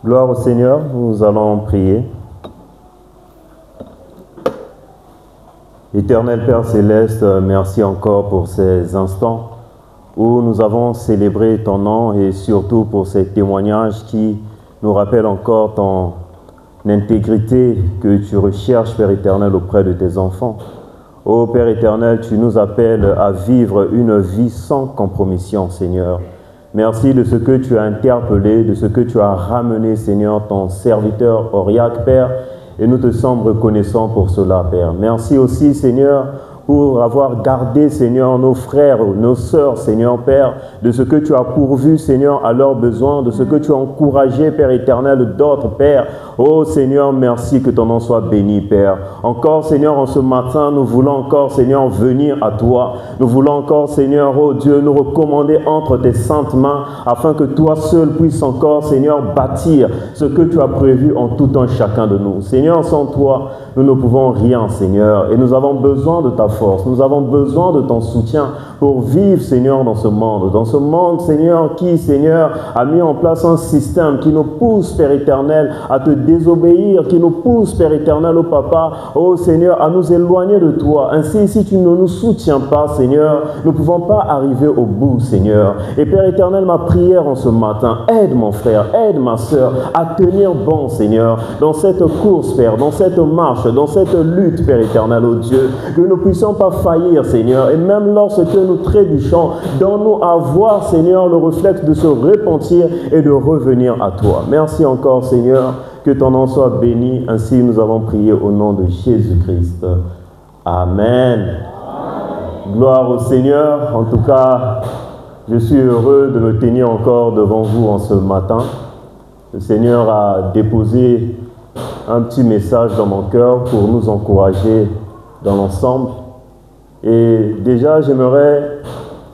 Gloire au Seigneur, nous allons prier. Éternel Père Céleste, merci encore pour ces instants où nous avons célébré ton nom et surtout pour ces témoignages qui nous rappellent encore ton intégrité que tu recherches, Père éternel, auprès de tes enfants. Ô Père éternel, tu nous appelles à vivre une vie sans compromission, Seigneur. Merci de ce que tu as interpellé, de ce que tu as ramené, Seigneur, ton serviteur Auriac, Père, et nous te sommes reconnaissants pour cela, Père. Merci aussi, Seigneur, pour avoir gardé, Seigneur, nos frères, nos sœurs, Seigneur, Père, de ce que tu as pourvu, Seigneur, à leurs besoins, de ce que tu as encouragé, Père éternel, d'autres, Père. Oh, Seigneur, merci que ton nom soit béni, Père. Encore, Seigneur, en ce matin, nous voulons encore, Seigneur, venir à toi. Nous voulons encore, Seigneur, oh Dieu, nous recommander entre tes saintes mains, afin que toi seul puisses encore, Seigneur, bâtir ce que tu as prévu en tout un chacun de nous. Seigneur, sans toi, nous ne pouvons rien, Seigneur, et nous avons besoin de ta force, nous avons besoin de ton soutien pour vivre, Seigneur, dans ce monde, Seigneur, qui, Seigneur, a mis en place un système qui nous pousse, Père éternel, à te désobéir, qui nous pousse, Père éternel, au Papa, oh Seigneur, à nous éloigner de toi. Ainsi, si tu ne nous soutiens pas, Seigneur, nous ne pouvons pas arriver au bout, Seigneur. Et Père éternel, ma prière en ce matin, aide mon frère, aide ma soeur à tenir bon, Seigneur, dans cette course, Père, dans cette marche, dans cette lutte, Père éternel, oh Dieu, que nous ne puissions pas faillir, Seigneur, et même lorsque nous trébuchons, donne-nous à voir, Seigneur, le réflexe de se repentir et de revenir à toi. Merci encore, Seigneur, que ton nom soit béni. Ainsi, nous avons prié au nom de Jésus-Christ. Amen. Gloire au Seigneur. En tout cas, je suis heureux de me tenir encore devant vous en ce matin. Le Seigneur a déposé un petit message dans mon cœur pour nous encourager dans l'ensemble. Et déjà, j'aimerais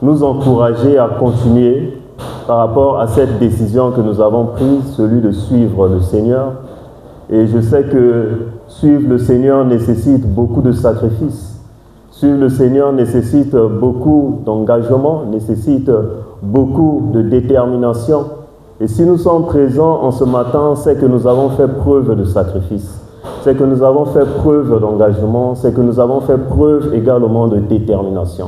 nous encourager à continuer par rapport à cette décision que nous avons prise, celui de suivre le Seigneur. Et je sais que suivre le Seigneur nécessite beaucoup de sacrifices. Suivre le Seigneur nécessite beaucoup d'engagement, nécessite beaucoup de détermination. Et si nous sommes présents en ce matin, c'est que nous avons fait preuve de sacrifice. C'est que nous avons fait preuve d'engagement, c'est que nous avons fait preuve également de détermination.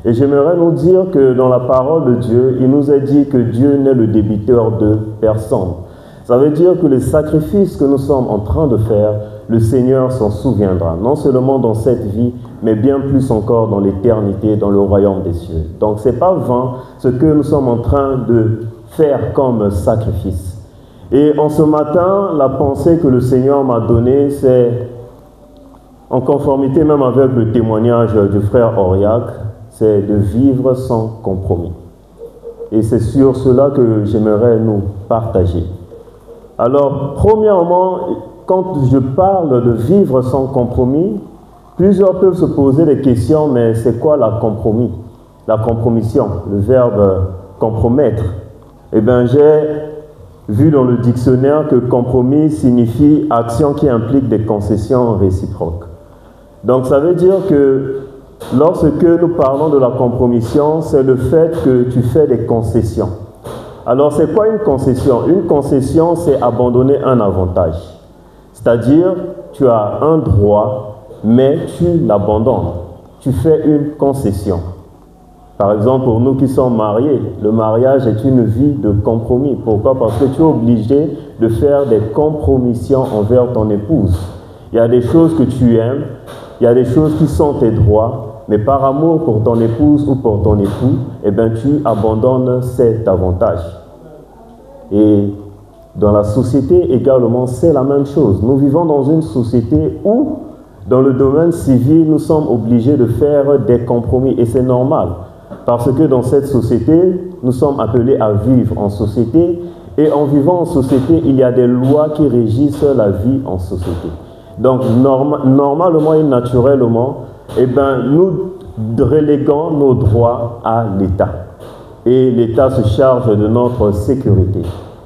Et j'aimerais nous dire que dans la parole de Dieu, il nous est dit que Dieu n'est le débiteur de personne. Ça veut dire que les sacrifices que nous sommes en train de faire, le Seigneur s'en souviendra, non seulement dans cette vie, mais bien plus encore dans l'éternité, dans le royaume des cieux. Donc ce n'est pas vain ce que nous sommes en train de faire comme sacrifice. Et en ce matin, la pensée que le Seigneur m'a donnée, c'est en conformité même avec le témoignage du frère Auriac, c'est de vivre sans compromis. Et c'est sur cela que j'aimerais nous partager. Alors, premièrement, quand je parle de vivre sans compromis, plusieurs peuvent se poser des questions, mais c'est quoi la compromis? La compromission, le verbe compromettre. Eh bien, j'ai vu dans le dictionnaire que compromis signifie action qui implique des concessions réciproques. Donc ça veut dire que lorsque nous parlons de la compromission, c'est le fait que tu fais des concessions. Alors c'est quoi une concession? Une concession, c'est abandonner un avantage. C'est-à-dire, tu as un droit, mais tu l'abandonnes. Tu fais une concession. Par exemple, pour nous qui sommes mariés, le mariage est une vie de compromis. Pourquoi? Parce que tu es obligé de faire des compromissions envers ton épouse. Il y a des choses que tu aimes, il y a des choses qui sont tes droits, mais par amour pour ton épouse ou pour ton époux, eh bien, tu abandonnes cet avantage. Et dans la société également, c'est la même chose. Nous vivons dans une société où, dans le domaine civil, nous sommes obligés de faire des compromis, et c'est normal. Parce que dans cette société, nous sommes appelés à vivre en société, et en vivant en société, il y a des lois qui régissent la vie en société. Donc, normalement et naturellement, eh ben, nous reléguons nos droits à l'État. Et l'État se charge de notre sécurité.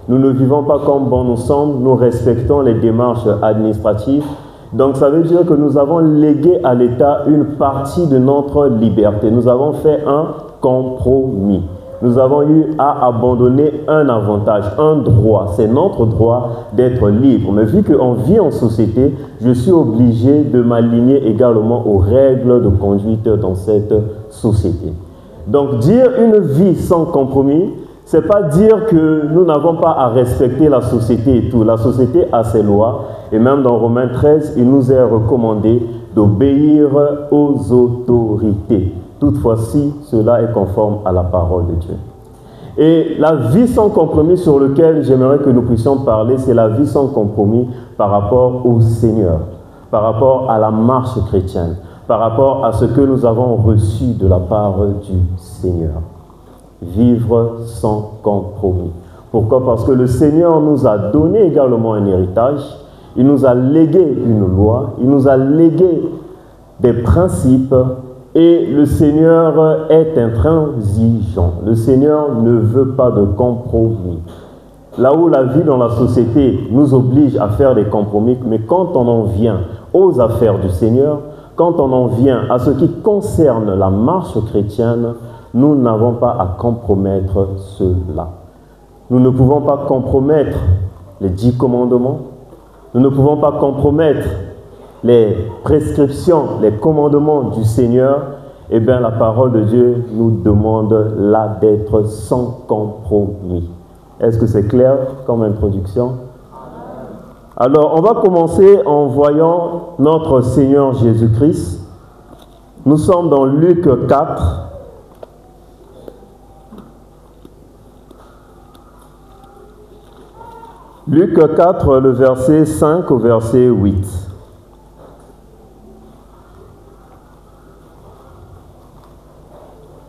Nous ne vivons pas comme bon nous sommes, nous respectons les démarches administratives. Donc ça veut dire que nous avons légué à l'État une partie de notre liberté. Nous avons fait un compromis. nous avons eu à abandonner un avantage, un droit. C'est notre droit d'être libre. Mais vu qu'on vit en société, je suis obligé de m'aligner également aux règles de conduite dans cette société. Donc dire une vie sans compromis, ce n'est pas dire que nous n'avons pas à respecter la société et tout. La société a ses lois. Et même dans Romains 13, il nous est recommandé d'obéir aux autorités. Toutefois, si cela est conforme à la parole de Dieu. Et la vie sans compromis sur laquelle j'aimerais que nous puissions parler, c'est la vie sans compromis par rapport au Seigneur, par rapport à la marche chrétienne, par rapport à ce que nous avons reçu de la part du Seigneur. Vivre sans compromis. Pourquoi? Parce que le Seigneur nous a donné également un héritage. Il nous a légué une loi. Il nous a légué des principes. Et le Seigneur est intransigeant. Le Seigneur ne veut pas de compromis. Là où la vie dans la société nous oblige à faire des compromis, mais quand on en vient aux affaires du Seigneur, quand on en vient à ce qui concerne la marche chrétienne, nous n'avons pas à compromettre cela. Nous ne pouvons pas compromettre les 10 commandements. Nous ne pouvons pas compromettre les prescriptions, les commandements du Seigneur. Eh bien, la parole de Dieu nous demande là d'être sans compromis. Est-ce que c'est clair comme introduction? Alors, on va commencer en voyant notre Seigneur Jésus-Christ. Nous sommes dans Luc 4. Luc 4, le verset 5 au verset 8.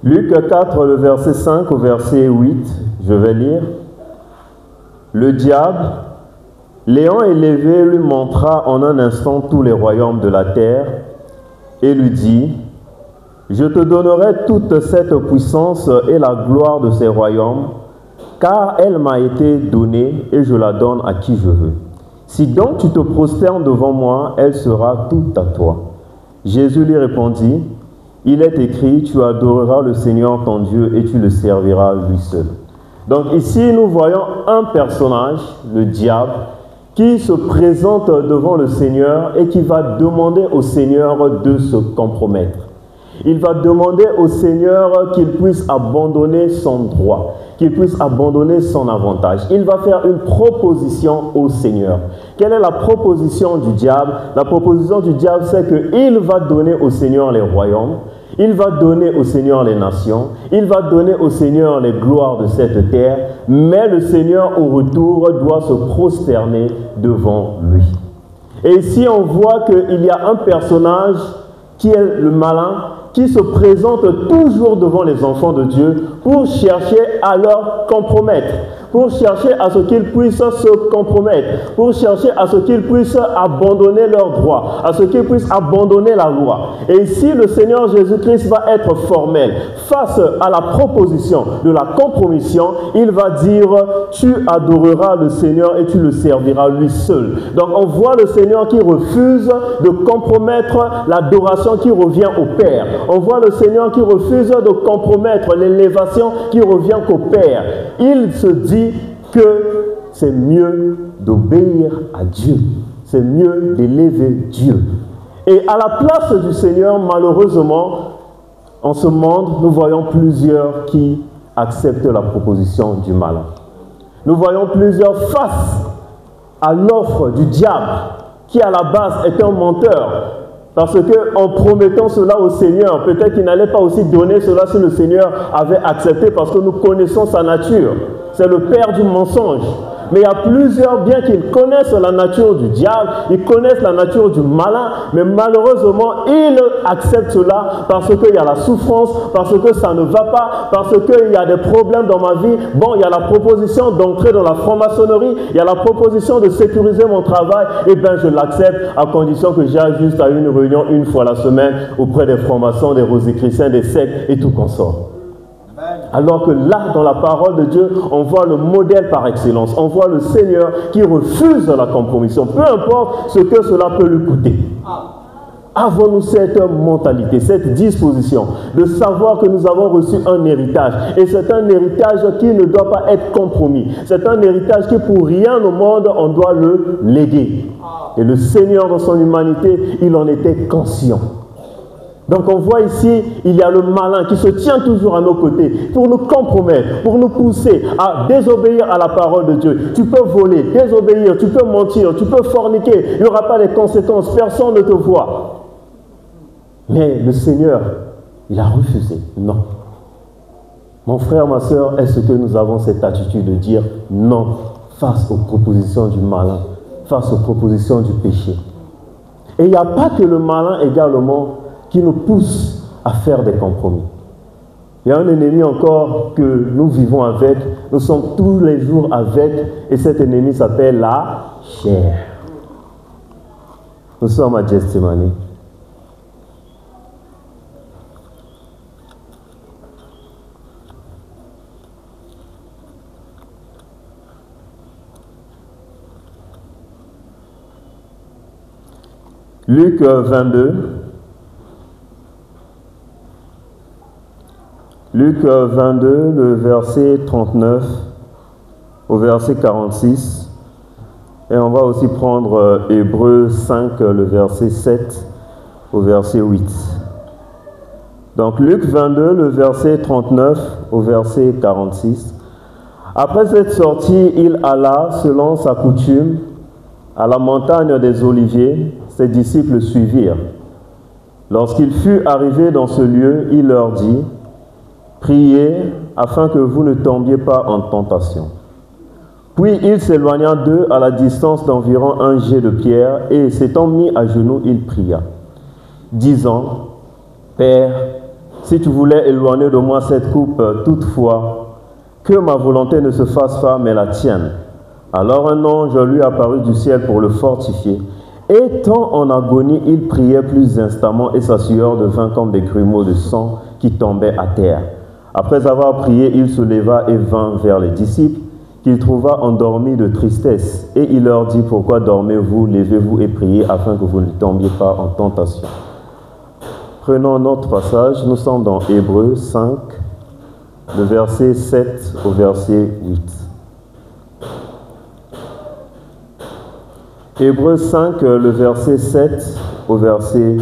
Luc 4, le verset 5 au verset 8, je vais lire. Le diable, l'ayant élevé, lui montra en un instant tous les royaumes de la terre et lui dit, je te donnerai toute cette puissance et la gloire de ces royaumes, car elle m'a été donnée et je la donne à qui je veux. Si donc tu te prosternes devant moi, elle sera toute à toi. Jésus lui répondit, il est écrit, tu adoreras le Seigneur ton Dieu et tu le serviras lui seul. Donc ici, nous voyons un personnage, le diable, qui se présente devant le Seigneur et qui va demander au Seigneur de se compromettre. Il va demander au Seigneur qu'il puisse abandonner son droit, qu'il puisse abandonner son avantage. Il va faire une proposition au Seigneur. Quelle est la proposition du diable? La proposition du diable, c'est qu'il va donner au Seigneur les royaumes, il va donner au Seigneur les nations, il va donner au Seigneur les gloires de cette terre, mais le Seigneur au retour doit se prosterner devant lui. Et ici on voit qu'il y a un personnage qui est le malin, qui se présente toujours devant les enfants de Dieu pour chercher à leur compromettre, pour chercher à ce qu'ils puissent se compromettre, pour chercher à ce qu'ils puissent abandonner leurs droits, à ce qu'ils puissent abandonner la loi. Et ici, le Seigneur Jésus-Christ va être formel. Face à la proposition de la compromission, il va dire, tu adoreras le Seigneur et tu le serviras lui seul. Donc on voit le Seigneur qui refuse de compromettre l'adoration qui revient au Père. On voit le Seigneur qui refuse de compromettre l'élévation qui revient qu'au Père. Il se dit que c'est mieux d'obéir à Dieu. C'est mieux d'élever Dieu. Et à la place du Seigneur, malheureusement, en ce monde, nous voyons plusieurs qui acceptent la proposition du malin. Nous voyons plusieurs face à l'offre du diable, qui à la base est un menteur. Parce qu'en promettant cela au Seigneur, peut-être qu'il n'allait pas aussi donner cela si le Seigneur avait accepté, parce que nous connaissons sa nature. C'est le père du mensonge. Mais il y a plusieurs, bien qu'ils connaissent la nature du diable, ils connaissent la nature du malin, mais malheureusement, ils acceptent cela parce qu'il y a la souffrance, parce que ça ne va pas, parce qu'il y a des problèmes dans ma vie. Bon, il y a la proposition d'entrer dans la franc-maçonnerie, il y a la proposition de sécuriser mon travail, et bien je l'accepte à condition que j'aille juste à une réunion une fois la semaine auprès des francs-maçons, des rosicruciens, des sectes et tout consort. Alors que là, dans la parole de Dieu, on voit le modèle par excellence. On voit le Seigneur qui refuse la compromission, peu importe ce que cela peut lui coûter. Avons-nous cette mentalité, cette disposition de savoir que nous avons reçu un héritage et c'est un héritage qui ne doit pas être compromis. C'est un héritage qui pour rien au monde on doit le léguer. Et le Seigneur dans son humanité, il en était conscient. Donc on voit ici, il y a le malin qui se tient toujours à nos côtés pour nous compromettre, pour nous pousser à désobéir à la parole de Dieu. Tu peux voler, désobéir, tu peux mentir, tu peux forniquer, il n'y aura pas de conséquences, personne ne te voit. Mais le Seigneur, il a refusé. Non. Mon frère, ma soeur, est-ce que nous avons cette attitude de dire non face aux propositions du malin, face aux propositions du péché? Et il n'y a pas que le malin également qui nous pousse à faire des compromis. Il y a un ennemi encore que nous vivons avec, nous sommes tous les jours avec, et cet ennemi s'appelle la chair. Nous sommes à Gethsémani. Luc 22. Luc 22, le verset 39 au verset 46. Et on va aussi prendre Hébreux 5, le verset 7 au verset 8. Donc Luc 22, le verset 39 au verset 46. Après cette sortie, il alla, selon sa coutume, à la montagne des Oliviers. Ses disciples le suivirent. Lorsqu'il fut arrivé dans ce lieu, il leur dit: priez afin que vous ne tombiez pas en tentation. Puis il s'éloigna d'eux à la distance d'environ un jet de pierre et s'étant mis à genoux, il pria, disant: Père, si tu voulais éloigner de moi cette coupe, toutefois, que ma volonté ne se fasse pas, mais la tienne. Alors un ange lui apparut du ciel pour le fortifier. Étant en agonie, il priait plus instamment et sa sueur devint comme des grumeaux de sang qui tombaient à terre. Après avoir prié, il se leva et vint vers les disciples, qu'il trouva endormis de tristesse. Et il leur dit: pourquoi dormez-vous? Levez-vous et priez afin que vous ne tombiez pas en tentation. Prenons notre passage, nous sommes dans Hébreux 5, le verset 7 au verset 8. Hébreux 5, le verset 7 au verset 8.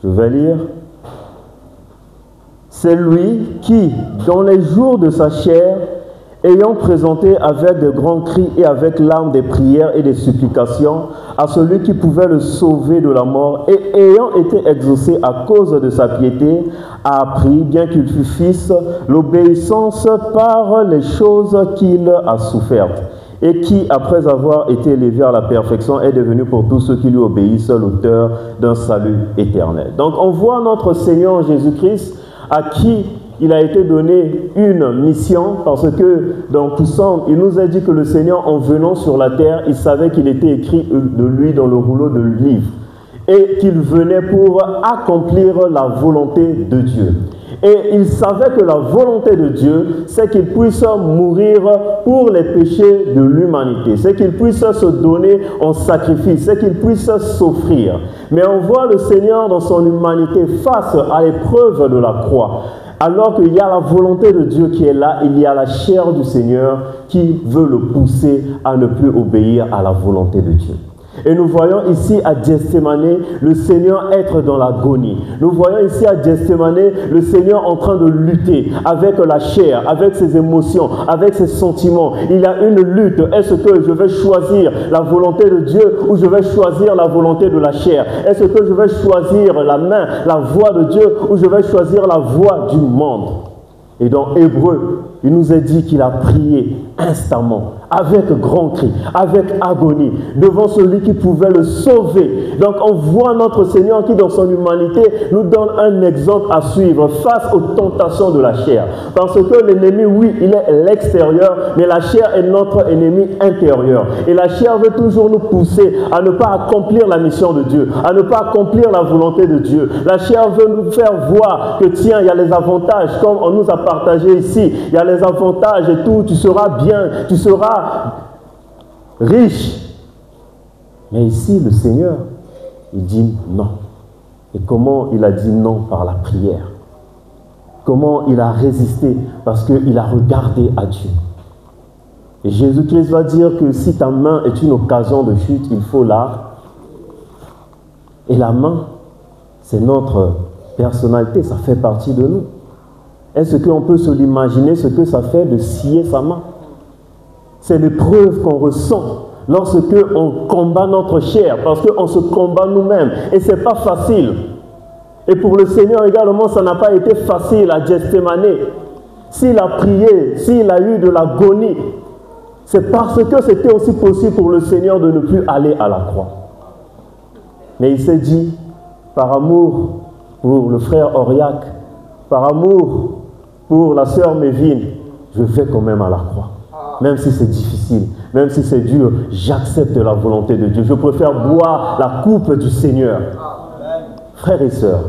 Je vais lire. C'est lui qui, dans les jours de sa chair, ayant présenté avec de grands cris et avec larmes des prières et des supplications à celui qui pouvait le sauver de la mort, et ayant été exaucé à cause de sa piété, a appris, bien qu'il fût fils, l'obéissance par les choses qu'il a souffertes, et qui, après avoir été élevé à la perfection, est devenu pour tous ceux qui lui obéissent l'auteur d'un salut éternel. Donc on voit notre Seigneur Jésus-Christ à qui il a été donné une mission, parce que dans Psaume, il nous a dit que le Seigneur, en venant sur la terre, il savait qu'il était écrit de lui dans le rouleau de livre et qu'il venait pour accomplir la volonté de Dieu. Et il savait que la volonté de Dieu, c'est qu'il puisse mourir pour les péchés de l'humanité, c'est qu'il puisse se donner en sacrifice, c'est qu'il puisse s'offrir. Mais on voit le Seigneur dans son humanité face à l'épreuve de la croix. Alors qu'il y a la volonté de Dieu qui est là, il y a la chair du Seigneur qui veut le pousser à ne plus obéir à la volonté de Dieu. Et nous voyons ici à Gethsémani le Seigneur être dans l'agonie. Nous voyons ici à Gethsémani le Seigneur en train de lutter avec la chair, avec ses émotions, avec ses sentiments. Il y a une lutte. Est-ce que je vais choisir la volonté de Dieu ou je vais choisir la volonté de la chair? Est-ce que je vais choisir la voie de Dieu ou je vais choisir la voie du monde? Et dans Hébreux, il nous est dit qu'il a prié instamment, avec grand cri, avec agonie, devant celui qui pouvait le sauver. Donc on voit notre Seigneur qui, dans son humanité, nous donne un exemple à suivre face aux tentations de la chair. Parce que l'ennemi, oui, il est l'extérieur, mais la chair est notre ennemi intérieur. Et la chair veut toujours nous pousser à ne pas accomplir la mission de Dieu, à ne pas accomplir la volonté de Dieu. La chair veut nous faire voir que tiens, il y a les avantages, comme on nous a partagé ici, il y a les avantages et tout, tu seras bien, tu seras riche. Mais ici, le Seigneur, il dit non. Et comment il a dit non? Par la prière. Comment il a résisté? Parce qu'il a regardé à Dieu. Et Jésus-Christ va dire que si ta main est une occasion de chute, il faut la... Et la main, c'est notre personnalité, ça fait partie de nous. Est-ce qu'on peut se l'imaginer ce que ça fait de scier sa main? C'est l'épreuve qu'on ressent lorsque on combat notre chair, parce qu'on se combat nous-mêmes. Et ce n'est pas facile. Et pour le Seigneur également, ça n'a pas été facile à Gethsémane. S'il a prié, s'il a eu de l'agonie, c'est parce que c'était aussi possible pour le Seigneur de ne plus aller à la croix. Mais il s'est dit, par amour pour le frère Auriac, par amour pour la sœur Mévine, je vais quand même à la croix. Même si c'est difficile, même si c'est dur, j'accepte la volonté de Dieu. Je préfère boire la coupe du Seigneur. Frères et sœurs,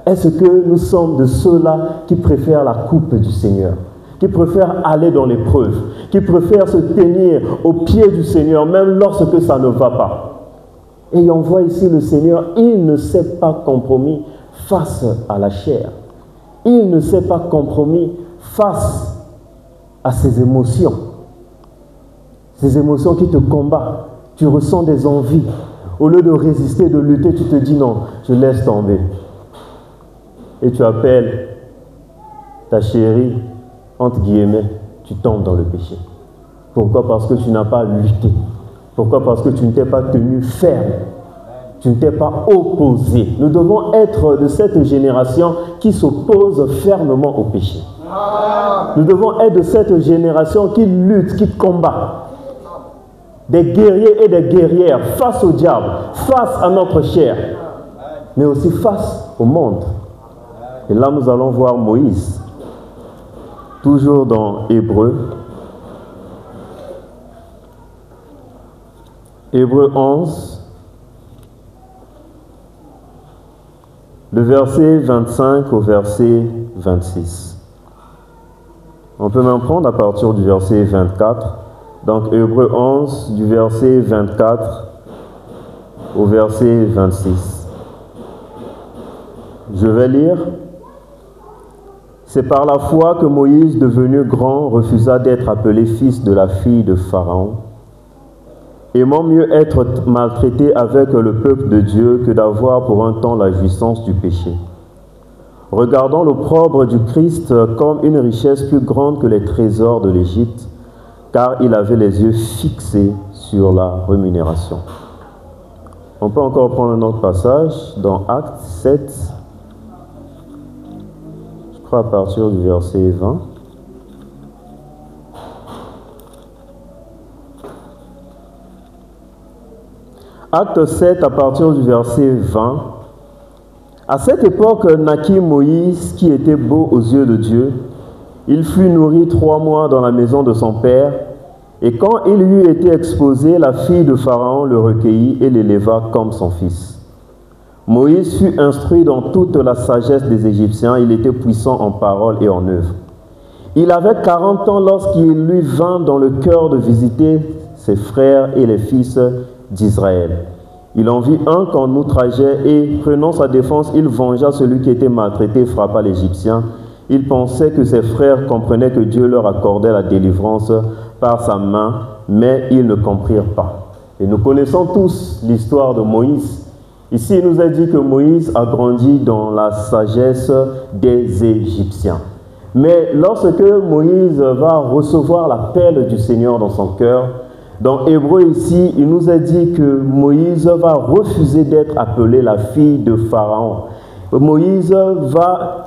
est-ce que nous sommes de ceux-là qui préfèrent la coupe du Seigneur, qui préfèrent aller dans l'épreuve, qui préfèrent se tenir au pied du Seigneur, même lorsque ça ne va pas? Et on voit ici le Seigneur, il ne s'est pas compromis face à la chair. Il ne s'est pas compromis face à ses émotions. Ces émotions qui te combattent. Tu ressens des envies. Au lieu de résister, de lutter, tu te dis non, je laisse tomber. Et tu appelles ta chérie, entre guillemets, tu tombes dans le péché. Pourquoi? Parce que tu n'as pas lutté. Pourquoi? Parce que tu ne t'es pas tenu ferme. Tu ne t'es pas opposé. Nous devons être de cette génération qui s'oppose fermement au péché. Nous devons être de cette génération qui lutte, qui combat. Des guerriers et des guerrières face au diable, face à notre chair, mais aussi face au monde. Et là, nous allons voir Moïse, toujours dans Hébreux. Hébreux 11, le verset 25 au verset 26. On peut même prendre à partir du verset 24. Donc, Hébreux 11, du verset 24 au verset 26. Je vais lire. C'est par la foi que Moïse, devenu grand, refusa d'être appelé fils de la fille de Pharaon, aimant mieux être maltraité avec le peuple de Dieu que d'avoir pour un temps la jouissance du péché. Regardant l'opprobre du Christ comme une richesse plus grande que les trésors de l'Égypte, car il avait les yeux fixés sur la rémunération. On peut encore prendre un autre passage dans Actes 7, je crois à partir du verset 20. Acte 7 à partir du verset 20. À cette époque naquit Moïse qui était beau aux yeux de Dieu. Il fut nourri 3 mois dans la maison de son père, et quand il lui eut été exposé, la fille de Pharaon le recueillit et l'éleva comme son fils. Moïse fut instruit dans toute la sagesse des Égyptiens, il était puissant en parole et en œuvre. Il avait 40 ans lorsqu'il lui vint dans le cœur de visiter ses frères et les fils d'Israël. Il en vit un qu'on outrageait et, prenant sa défense, il vengea celui qui était maltraité et frappa l'Égyptien. Il pensait que ses frères comprenaient que Dieu leur accordait la délivrance par sa main, mais ils ne comprirent pas. Et nous connaissons tous l'histoire de Moïse. Ici, il nous a dit que Moïse a grandi dans la sagesse des Égyptiens. Mais lorsque Moïse va recevoir l'appel du Seigneur dans son cœur, dans Hébreux ici, il nous a dit que Moïse va refuser d'être appelé la fille de Pharaon. Moïse va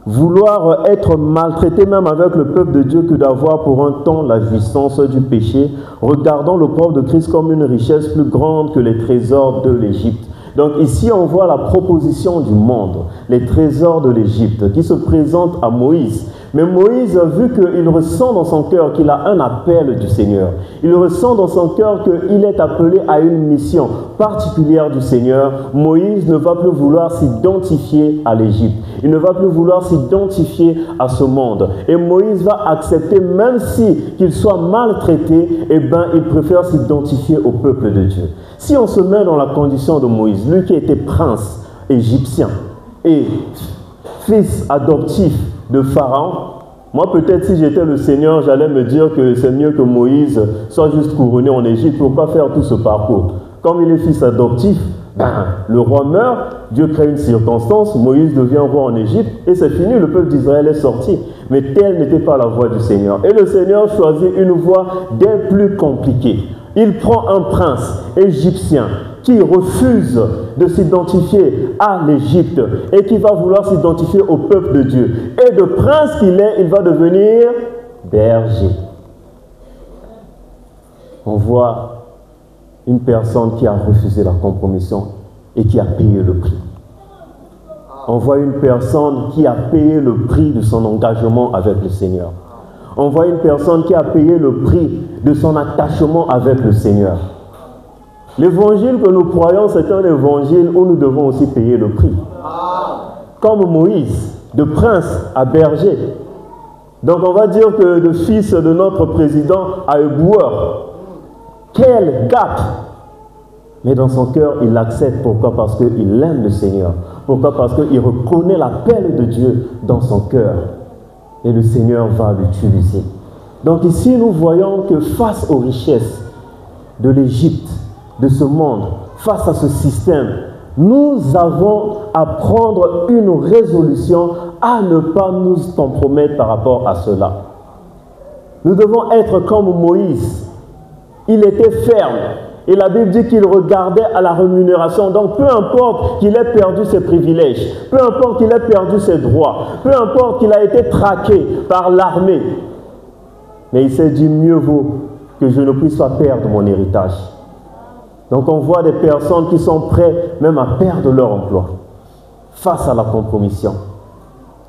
vouloir être maltraité même avec le peuple de Dieu que d'avoir pour un temps la jouissance du péché, regardant l'opprobre de Christ comme une richesse plus grande que les trésors de l'Égypte. Donc ici, on voit la proposition du monde, les trésors de l'Égypte, qui se présentent à Moïse. Mais Moïse, vu qu'il ressent dans son cœur qu'il a un appel du Seigneur, il ressent dans son cœur qu'il est appelé à une mission particulière du Seigneur, Moïse ne va plus vouloir s'identifier à l'Égypte. Il ne va plus vouloir s'identifier à ce monde. Et Moïse va accepter, même si qu'il soit maltraité, eh bien, il préfère s'identifier au peuple de Dieu. Si on se met dans la condition de Moïse, lui qui était prince égyptien et fils adoptif de Pharaon, moi peut-être si j'étais le Seigneur, j'allais me dire que c'est mieux que Moïse soit juste couronné en Égypte. Pourquoi faire tout ce parcours? Comme il est fils adoptif, le roi meurt, Dieu crée une circonstance, Moïse devient roi en Égypte et c'est fini, le peuple d'Israël est sorti. Mais telle n'était pas la voie du Seigneur. Et le Seigneur choisit une voie des plus compliquées. Il prend un prince égyptien qui refuse de s'identifier à l'Égypte et qui va vouloir s'identifier au peuple de Dieu. Et de prince qu'il est, il va devenir berger. On voit une personne qui a refusé la compromission et qui a payé le prix. On voit une personne qui a payé le prix de son engagement avec le Seigneur. On voit une personne qui a payé le prix de son attachement avec le Seigneur. L'évangile que nous croyons, c'est un évangile où nous devons aussi payer le prix. Comme Moïse, de prince à berger. Donc on va dire que le fils de notre président a éboueur. Quel gap! Mais dans son cœur, il l'accepte. Pourquoi? Parce qu'il aime le Seigneur. Pourquoi? Parce qu'il reconnaît l'appel de Dieu dans son cœur. Et le Seigneur va l'utiliser. Donc ici, nous voyons que face aux richesses de l'Égypte, de ce monde, face à ce système, nous avons à prendre une résolution à ne pas nous compromettre par rapport à cela. Nous devons être comme Moïse. Il était ferme. Et la Bible dit qu'il regardait à la rémunération. Donc peu importe qu'il ait perdu ses privilèges, peu importe qu'il ait perdu ses droits, peu importe qu'il a été traqué par l'armée, mais il s'est dit mieux vaut que je ne puisse pas perdre mon héritage. Donc on voit des personnes qui sont prêtes même à perdre leur emploi face à la compromission.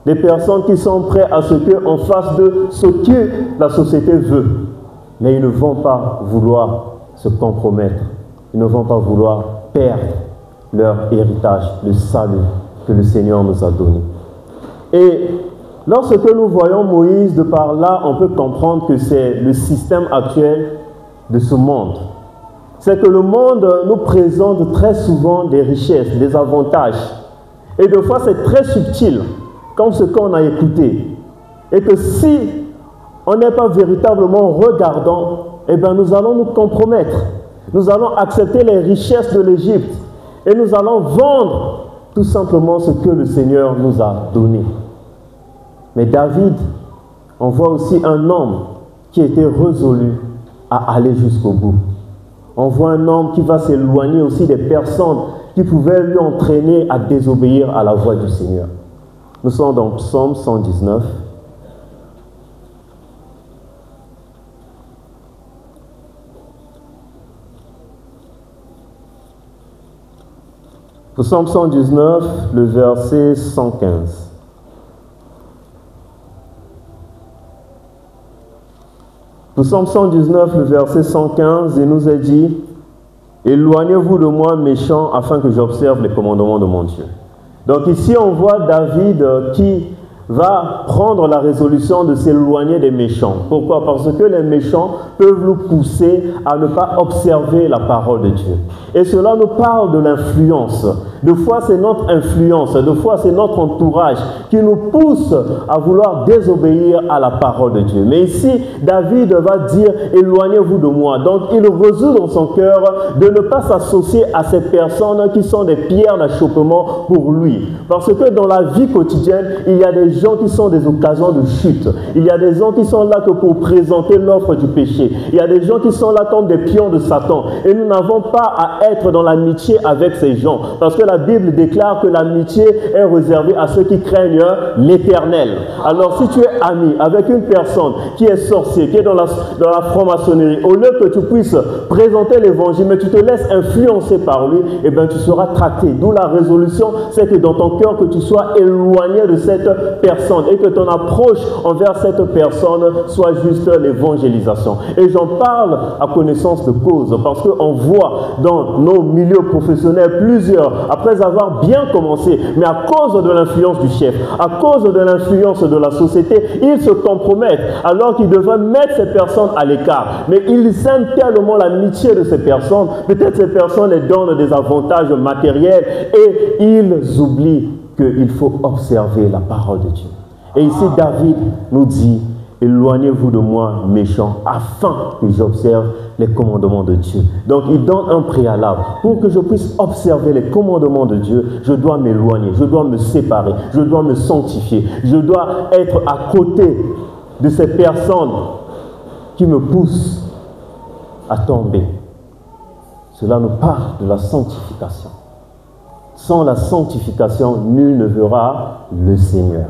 Des personnes qui sont prêtes à ce qu'on fasse de ce que la société veut. Mais ils ne vont pas vouloir se compromettre. Ils ne vont pas vouloir perdre leur héritage, le salut que le Seigneur nous a donné. Et lorsque nous voyons Moïse de par là, on peut comprendre que c'est le système actuel de ce monde. C'est que le monde nous présente très souvent des richesses, des avantages. Et des fois, c'est très subtil, comme ce qu'on a écouté. Et que si on n'est pas véritablement regardant, eh bien nous allons nous compromettre. Nous allons accepter les richesses de l'Égypte. Et nous allons vendre tout simplement ce que le Seigneur nous a donné. Mais David, on voit aussi un homme qui était résolu à aller jusqu'au bout. On voit un homme qui va s'éloigner aussi des personnes qui pouvaient lui entraîner à désobéir à la voix du Seigneur. Nous sommes dans Psaume 119. Psaume 119, le verset 115. Psaume 119, le verset 115, il nous est dit « Éloignez-vous de moi, méchants, afin que j'observe les commandements de mon Dieu. » Donc ici, on voit David qui va prendre la résolution de s'éloigner des méchants. Pourquoi? Parce que les méchants peuvent nous pousser à ne pas observer la parole de Dieu. Et cela nous parle de l'influence. Des fois, c'est notre influence, des fois, c'est notre entourage qui nous pousse à vouloir désobéir à la parole de Dieu. Mais ici, David va dire « Éloignez-vous de moi ». Donc, il résout dans son cœur de ne pas s'associer à ces personnes qui sont des pierres d'achoppement pour lui. Parce que dans la vie quotidienne, il y a des gens qui sont des occasions de chute. Il y a des gens qui sont là que pour présenter l'offre du péché. Il y a des gens qui sont là comme des pions de Satan. Et nous n'avons pas à être dans l'amitié avec ces gens. Parce que la Bible déclare que l'amitié est réservée à ceux qui craignent l'Éternel. Alors si tu es ami avec une personne qui est sorcier, qui est dans la franc-maçonnerie, au lieu que tu puisses présenter l'évangile, mais tu te laisses influencer par lui, eh bien tu seras tracté. D'où la résolution, c'est que dans ton cœur, que tu sois éloigné de cette personne et que ton approche envers cette personne soit juste l'évangélisation. Et j'en parle à connaissance de cause parce qu'on voit dans nos milieux professionnels plusieurs, après avoir bien commencé, mais à cause de l'influence du chef, à cause de l'influence de la société, ils se compromettent alors qu'ils devraient mettre ces personnes à l'écart. Mais ils aiment tellement l'amitié de ces personnes, peut-être ces personnes les donnent des avantages matériels et ils oublient qu'il faut observer la parole de Dieu. Et ici, David nous dit, éloignez-vous de moi, méchants, afin que j'observe les commandements de Dieu. Donc, il donne un préalable. Pour que je puisse observer les commandements de Dieu, je dois m'éloigner, je dois me séparer, je dois me sanctifier, je dois être à côté de ces personnes qui me poussent à tomber. Cela nous parle de la sanctification. Sans la sanctification, nul ne verra le Seigneur.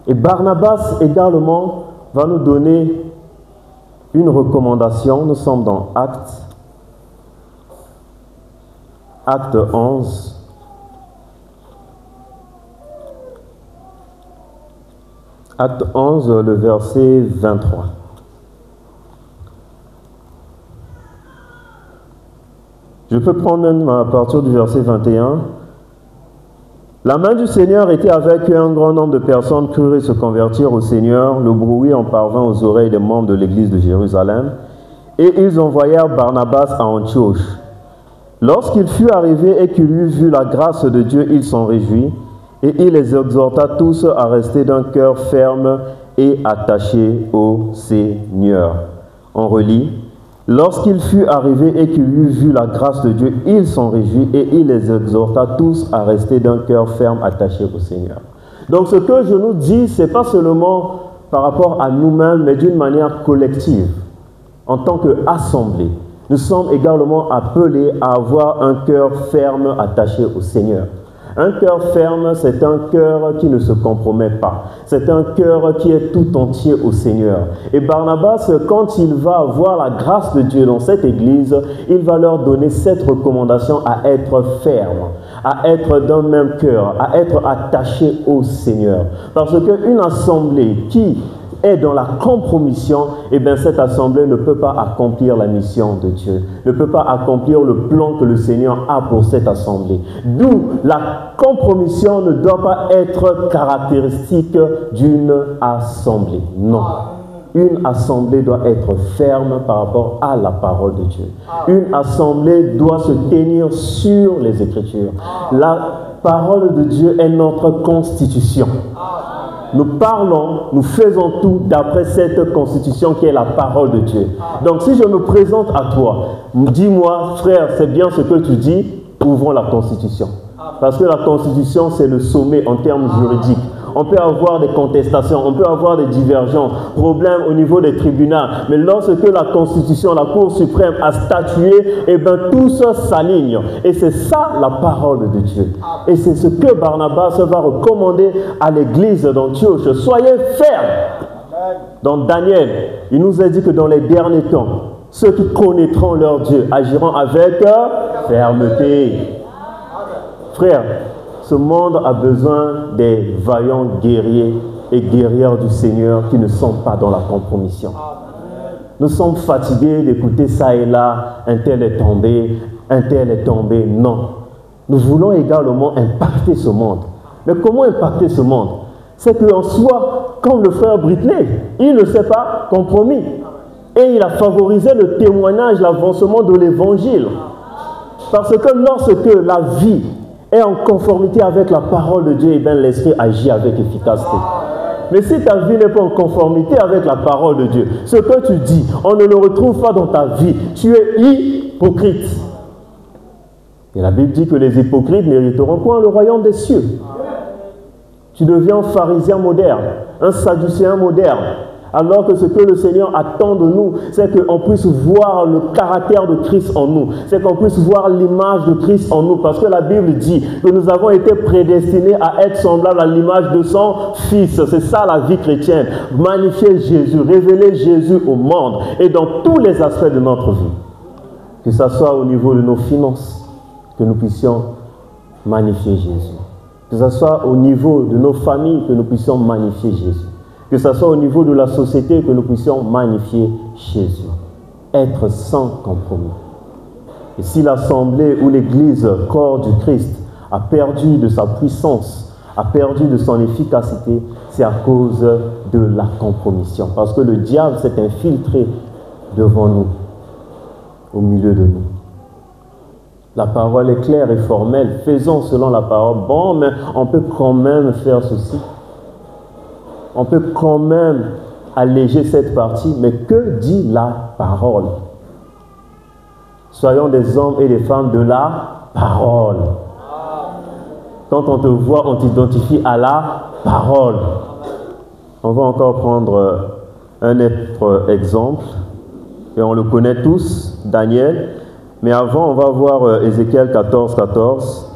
Et Barnabas également va nous donner une recommandation. Nous sommes dans Acte 11. Acte 11, le verset 23. Je peux prendre même à partir du verset 21. La main du Seigneur était avec eux, un grand nombre de personnes crurent se convertir au Seigneur. Le bruit en parvint aux oreilles des membres de l'église de Jérusalem. Et ils envoyèrent Barnabas à Antioche. Lorsqu'il fut arrivé et qu'il eut vu la grâce de Dieu, il s'en réjouit. Et il les exhorta tous à rester d'un cœur ferme et attaché au Seigneur. On relit. Lorsqu'il fut arrivé et qu'il eut vu la grâce de Dieu, il s'en réjouit et il les exhorta tous à rester d'un cœur ferme attaché au Seigneur. Donc ce que je nous dis, ce n'est pas seulement par rapport à nous-mêmes, mais d'une manière collective. En tant qu'assemblée, nous sommes également appelés à avoir un cœur ferme attaché au Seigneur. Un cœur ferme, c'est un cœur qui ne se compromet pas. C'est un cœur qui est tout entier au Seigneur. Et Barnabas, quand il va voir la grâce de Dieu dans cette église, il va leur donner cette recommandation à être ferme, à être d'un même cœur, à être attaché au Seigneur. Parce qu'une assemblée qui est dans la compromission, et bien cette assemblée ne peut pas accomplir la mission de Dieu, ne peut pas accomplir le plan que le Seigneur a pour cette assemblée. D'où la compromission ne doit pas être caractéristique d'une assemblée. Non. Une assemblée doit être ferme par rapport à la parole de Dieu. Une assemblée doit se tenir sur les Écritures. La parole de Dieu est notre constitution. Nous parlons, nous faisons tout d'après cette constitution qui est la parole de Dieu. Donc si je me présente à toi, dis-moi, frère, c'est bien ce que tu dis, ouvrons la constitution. Parce que la constitution, c'est le sommet en termes juridiques. On peut avoir des contestations, on peut avoir des divergences, problèmes au niveau des tribunaux. Mais lorsque la Constitution, la Cour suprême a statué, eh bien tout ça s'aligne. Et c'est ça la parole de Dieu. Et c'est ce que Barnabas va recommander à l'église d'Antioche. Soyez fermes. Dans Daniel, il nous a dit que dans les derniers temps, ceux qui connaîtront leur Dieu agiront avec fermeté. Frères, ce monde a besoin des vaillants guerriers et guerrières du Seigneur qui ne sont pas dans la compromission. Nous sommes fatigués d'écouter ça et là, un tel est tombé, un tel est tombé. Non. Nous voulons également impacter ce monde. Mais comment impacter ce monde? C'est qu'en soi, comme le frère Britney, il ne s'est pas compromis. Et il a favorisé le témoignage, l'avancement de l'évangile. Parce que lorsque la vie est en conformité avec la parole de Dieu, et bien l'esprit agit avec efficacité. Mais si ta vie n'est pas en conformité avec la parole de Dieu, ce que tu dis, on ne le retrouve pas dans ta vie. Tu es hypocrite. Et la Bible dit que les hypocrites n'hériteront point le royaume des cieux. Tu deviens un pharisien moderne, un sadducéen moderne. Alors que ce que le Seigneur attend de nous, c'est qu'on puisse voir le caractère de Christ en nous. C'est qu'on puisse voir l'image de Christ en nous. Parce que la Bible dit que nous avons été prédestinés à être semblables à l'image de son Fils. C'est ça la vie chrétienne. Magnifier Jésus, révéler Jésus au monde et dans tous les aspects de notre vie. Que ce soit au niveau de nos finances, que nous puissions magnifier Jésus. Que ce soit au niveau de nos familles que nous puissions magnifier Jésus. Que ce soit au niveau de la société que nous puissions magnifier Jésus. Être sans compromis. Et si l'Assemblée ou l'Église, corps du Christ, a perdu de sa puissance, a perdu de son efficacité, c'est à cause de la compromission. Parce que le diable s'est infiltré devant nous, au milieu de nous. La parole est claire et formelle. Faisons selon la parole. Bon, mais on peut quand même faire ceci. On peut quand même alléger cette partie. Mais que dit la parole? Soyons des hommes et des femmes de la parole. Quand on te voit, on t'identifie à la parole. On va encore prendre un autre exemple. Et on le connaît tous, Daniel. Mais avant, on va voir Ézéchiel 14, 14.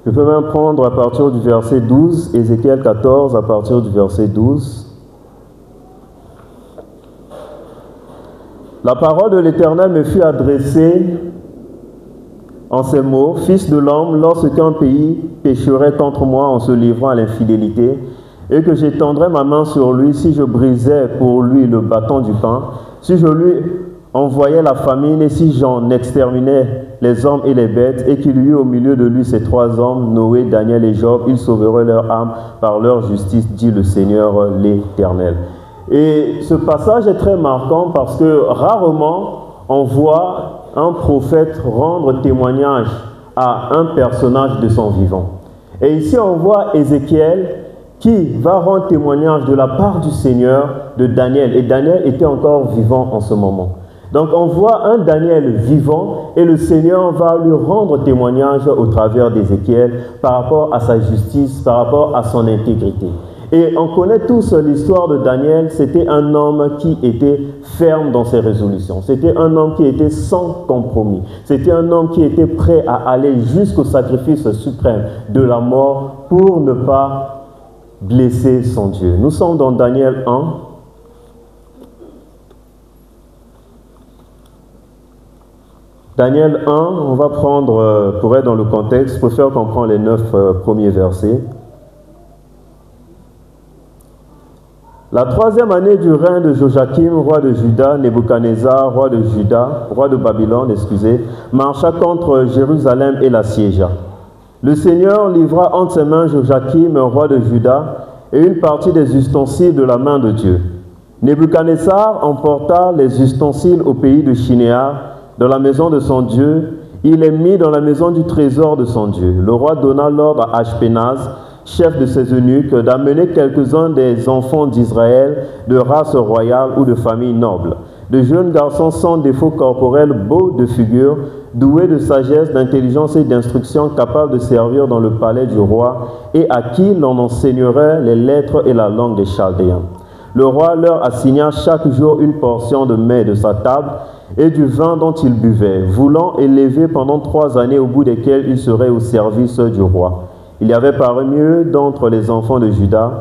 Je peux même prendre à partir du verset 12, Ézéchiel 14, à partir du verset 12. La parole de l'Éternel me fut adressée en ces mots: Fils de l'homme, lorsqu'un pays pécherait contre moi en se livrant à l'infidélité, et que j'étendrais ma main sur lui, si je brisais pour lui le bâton du pain, si je lui envoyais la famine, et si j'en exterminais les hommes et les bêtes, et qu'il y eut au milieu de lui ces trois hommes, Noé, Daniel et Job, ils sauveraient leur âme par leur justice, dit le Seigneur l'Éternel. Et ce passage est très marquant parce que rarement on voit un prophète rendre témoignage à un personnage de son vivant. Et ici on voit Ézéchiel qui va rendre témoignage de la part du Seigneur de Daniel. Et Daniel était encore vivant en ce moment. Donc on voit un Daniel vivant et le Seigneur va lui rendre témoignage au travers d'Ézéchiel par rapport à sa justice, par rapport à son intégrité. Et on connaît tous l'histoire de Daniel. C'était un homme qui était ferme dans ses résolutions. C'était un homme qui était sans compromis. C'était un homme qui était prêt à aller jusqu'au sacrifice suprême de la mort pour ne pas blesser son Dieu. Nous sommes dans Daniel 1. Daniel 1, on va prendre, pour être dans le contexte, je préfère qu'on prenne les 9 premiers versets. La troisième année du règne de Joachim, roi de Juda, Nebuchadnezzar, roi de Babylone, marcha contre Jérusalem et l'assiégea. Le Seigneur livra entre ses mains Joachim, roi de Juda, et une partie des ustensiles de la main de Dieu. Nebuchadnezzar emporta les ustensiles au pays de Shinéar, dans la maison de son Dieu. Il les mit dans la maison du trésor de son Dieu. Le roi donna l'ordre à Ashpenaz, chef de ses eunuques, d'amener quelques-uns des enfants d'Israël de race royale ou de famille noble, de jeunes garçons sans défaut corporel, beaux de figure, doués de sagesse, d'intelligence et d'instruction, capables de servir dans le palais du roi, et à qui l'on enseignerait les lettres et la langue des Chaldéens. Le roi leur assigna chaque jour une portion de mets de sa table et du vin dont ils buvaient, voulant élever pendant 3 années au bout desquelles ils seraient au service du roi. Il y avait parmi eux, d'entre les enfants de Juda,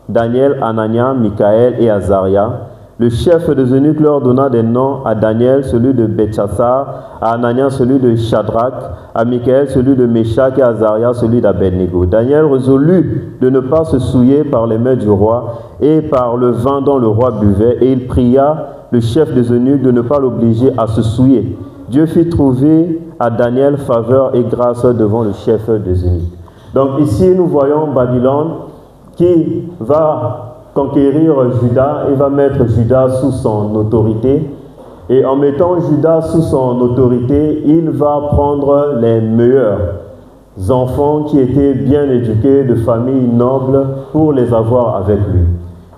Daniel, Anania, Michaël et Azaria. Le chef des eunuques leur donna des noms: à Daniel, celui de Beltchassar, à Anania, celui de Shadrach, à Michaël, celui de Meshach, et à Azaria, celui d'Abednego. Daniel résolut de ne pas se souiller par les mains du roi et par le vin dont le roi buvait, et il pria le chef des eunuques de ne pas l'obliger à se souiller. Dieu fit trouver à Daniel faveur et grâce devant le chef des eunuques. Donc ici, nous voyons Babylone qui va conquérir Juda et va mettre Juda sous son autorité. Et en mettant Juda sous son autorité, il va prendre les meilleurs enfants qui étaient bien éduqués, de familles nobles, pour les avoir avec lui.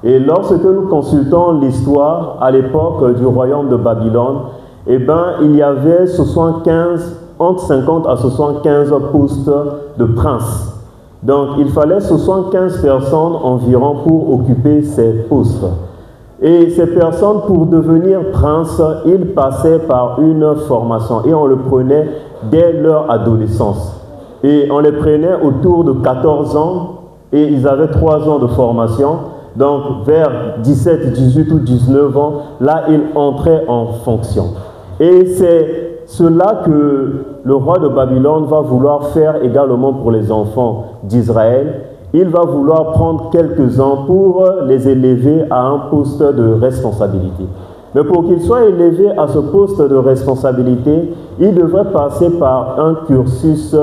Et lorsque nous consultons l'histoire à l'époque du royaume de Babylone, eh bien, il y avait entre 50 à 75 postes de princes. Donc, il fallait 75 personnes environ pour occuper ces postes. Et ces personnes, pour devenir prince, ils passaient par une formation et on le prenait dès leur adolescence. Et on les prenait autour de 14 ans et ils avaient 3 ans de formation. Donc, vers 17, 18 ou 19 ans, là, ils entraient en fonction. Et c'est cela que le roi de Babylone va vouloir faire également pour les enfants d'Israël. Il va vouloir prendre quelques-uns pour les élever à un poste de responsabilité. Mais pour qu'ils soient élevés à ce poste de responsabilité, ils devraient passer par un cursus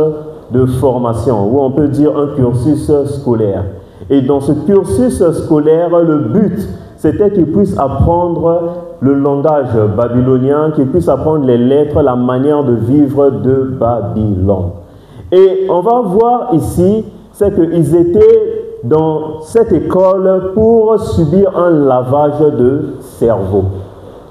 de formation, ou on peut dire un cursus scolaire. Et dans ce cursus scolaire, le but, c'était qu'ils puissent apprendre le langage babylonien, qu'ils puissent apprendre les lettres, la manière de vivre de Babylone. Et on va voir ici, c'est qu'ils étaient dans cette école pour subir un lavage de cerveau.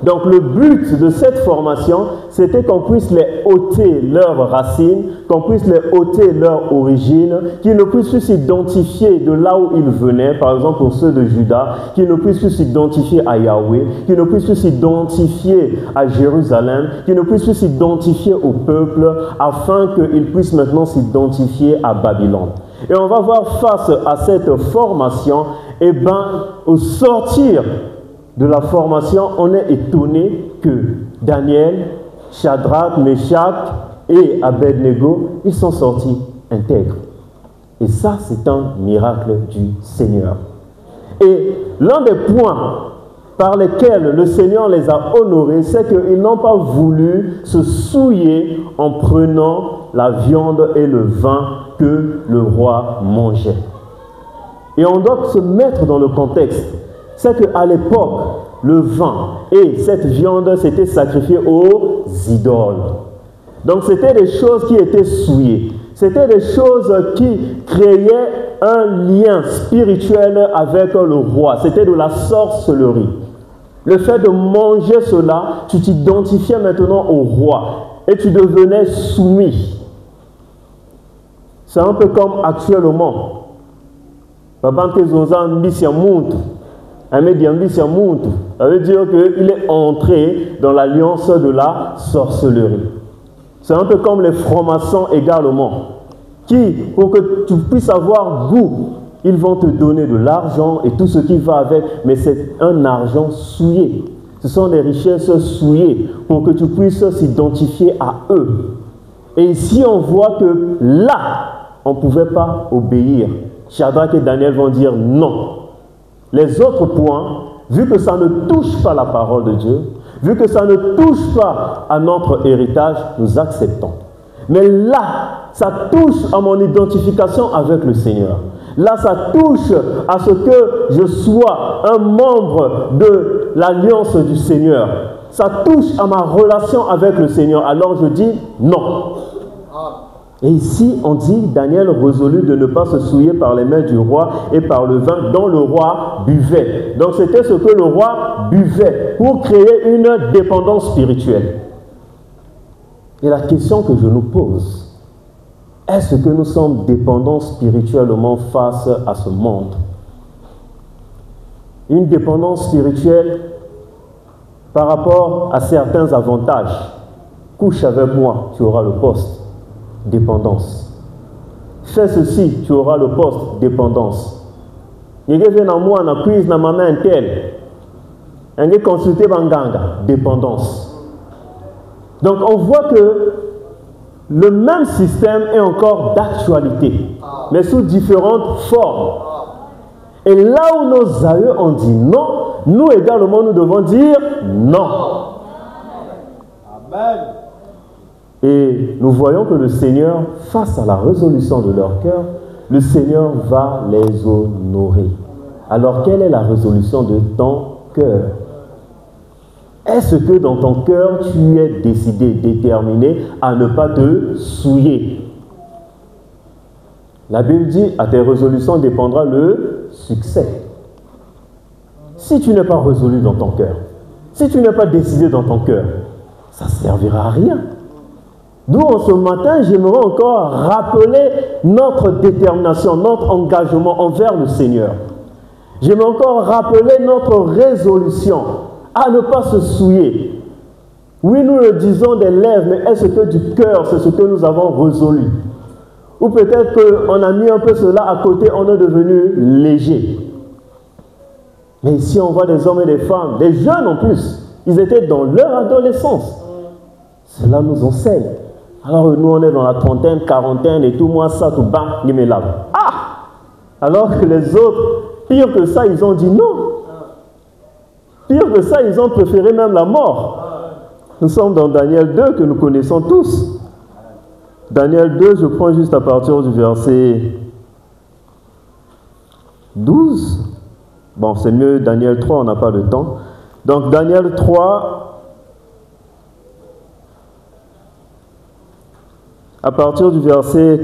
Donc le but de cette formation, c'était qu'on puisse les ôter leurs racines, qu'on puisse les ôter leur origine, qu'ils ne puissent plus s'identifier de là où ils venaient, par exemple pour ceux de Juda, qu'ils ne puissent plus s'identifier à Yahweh, qu'ils ne puissent plus s'identifier à Jérusalem, qu'ils ne puissent plus s'identifier au peuple, afin qu'ils puissent maintenant s'identifier à Babylone. Et on va voir face à cette formation, au sortir de la formation, on est étonné que Daniel, Shadrach, Meshach et Abednego, ils sont sortis intègres. Et ça, c'est un miracle du Seigneur. Et l'un des points par lesquels le Seigneur les a honorés, c'est qu'ils n'ont pas voulu se souiller en prenant la viande et le vin que le roi mangeait. Et on doit se mettre dans le contexte. C'est qu'à l'époque, le vin et cette viande s'étaient sacrifiés aux idoles. Donc c'était des choses qui étaient souillées. C'était des choses qui créaient un lien spirituel avec le roi. C'était de la sorcellerie. Le fait de manger cela, tu t'identifiais maintenant au roi et tu devenais soumis. C'est un peu comme actuellement. Ça veut dire qu'il est entré dans l'alliance de la sorcellerie. C'est un peu comme les francs-maçons également, qui, pour que tu puisses avoir goût, ils vont te donner de l'argent et tout ce qui va avec, mais c'est un argent souillé. Ce sont des richesses souillées pour que tu puisses s'identifier à eux. Et ici, on voit que là, on ne pouvait pas obéir. Shadrach et Daniel vont dire non. Les autres points, vu que ça ne touche pas la parole de Dieu, vu que ça ne touche pas à notre héritage, nous acceptons. Mais là, ça touche à mon identification avec le Seigneur. Là, ça touche à ce que je sois un membre de l'alliance du Seigneur. Ça touche à ma relation avec le Seigneur. Alors je dis non. Et ici, on dit, Daniel résolut de ne pas se souiller par les mains du roi et par le vin dont le roi buvait. Donc c'était ce que le roi buvait pour créer une dépendance spirituelle. Et la question que je nous pose, est-ce que nous sommes dépendants spirituellement face à ce monde? Une dépendance spirituelle par rapport à certains avantages. Couche avec moi, tu auras le poste. Dépendance. Fais ceci, tu auras le poste. Dépendance. Dépendance. Donc on voit que le même système est encore d'actualité, mais sous différentes formes. Et là où nos aïeux ont dit non, nous également nous devons dire non. Amen. Et nous voyons que le Seigneur, face à la résolution de leur cœur, le Seigneur va les honorer. Alors, quelle est la résolution de ton cœur? Est-ce que dans ton cœur, tu es décidé, déterminé à ne pas te souiller? La Bible dit, à tes résolutions dépendra le succès. Si tu n'es pas résolu dans ton cœur, si tu n'es pas décidé dans ton cœur, ça ne servira à rien. D'où en ce matin, j'aimerais encore rappeler notre détermination, notre engagement envers le Seigneur. J'aimerais encore rappeler notre résolution à ne pas se souiller. Oui, nous le disons des lèvres, mais est-ce que du cœur, c'est ce que nous avons résolu? Ou peut-être qu'on a mis un peu cela à côté, on est devenu léger. Mais ici, on voit des hommes et des femmes, des jeunes en plus, ils étaient dans leur adolescence. Cela nous enseigne. Alors nous, on est dans la trentaine, quarantaine et tout, moi, ça, tout bas, il me lave. Ah! Alors que les autres, pire que ça, ils ont dit non. Pire que ça, ils ont préféré même la mort. Nous sommes dans Daniel 2 que nous connaissons tous. Daniel 2, je prends juste à partir du verset 12. Bon, c'est mieux Daniel 3, on n'a pas de temps. Donc Daniel 3, à partir du verset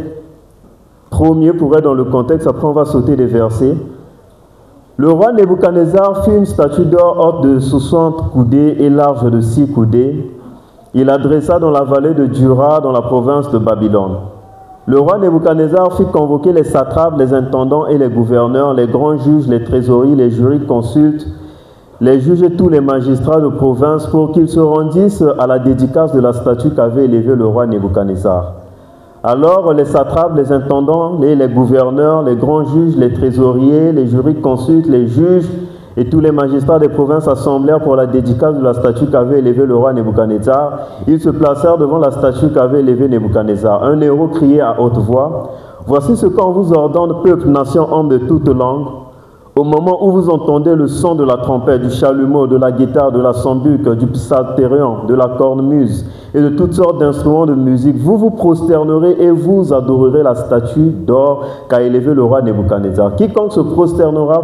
1er, pour être dans le contexte, après on va sauter des versets. Le roi Nebuchadnezzar fit une statue d'or haute de 60 coudées et large de 6 coudées. Il la dressa dans la vallée de Dura, dans la province de Babylone. Le roi Nebuchadnezzar fit convoquer les satrapes, les intendants et les gouverneurs, les grands juges, les trésoriers, les jurisconsultes, les juges et tous les magistrats de province pour qu'ils se rendissent à la dédicace de la statue qu'avait élevée le roi Nebuchadnezzar. Alors les satrapes, les intendants, les gouverneurs, les grands juges, les trésoriers, les jurisconsultes, les juges et tous les magistrats des provinces assemblèrent pour la dédicace de la statue qu'avait élevée le roi Nebuchadnezzar. Ils se placèrent devant la statue qu'avait élevée Nebuchadnezzar. Un héros criait à haute voix, « Voici ce qu'on vous ordonne, peuple, nation, homme de toute langue. Au moment où vous entendez le son de la trompette, du chalumeau, de la guitare, de la sambuc, du psalterion, de la cornemuse et de toutes sortes d'instruments de musique, vous vous prosternerez et vous adorerez la statue d'or qu'a élevée le roi Nebuchadnezzar. Quiconque se prosternera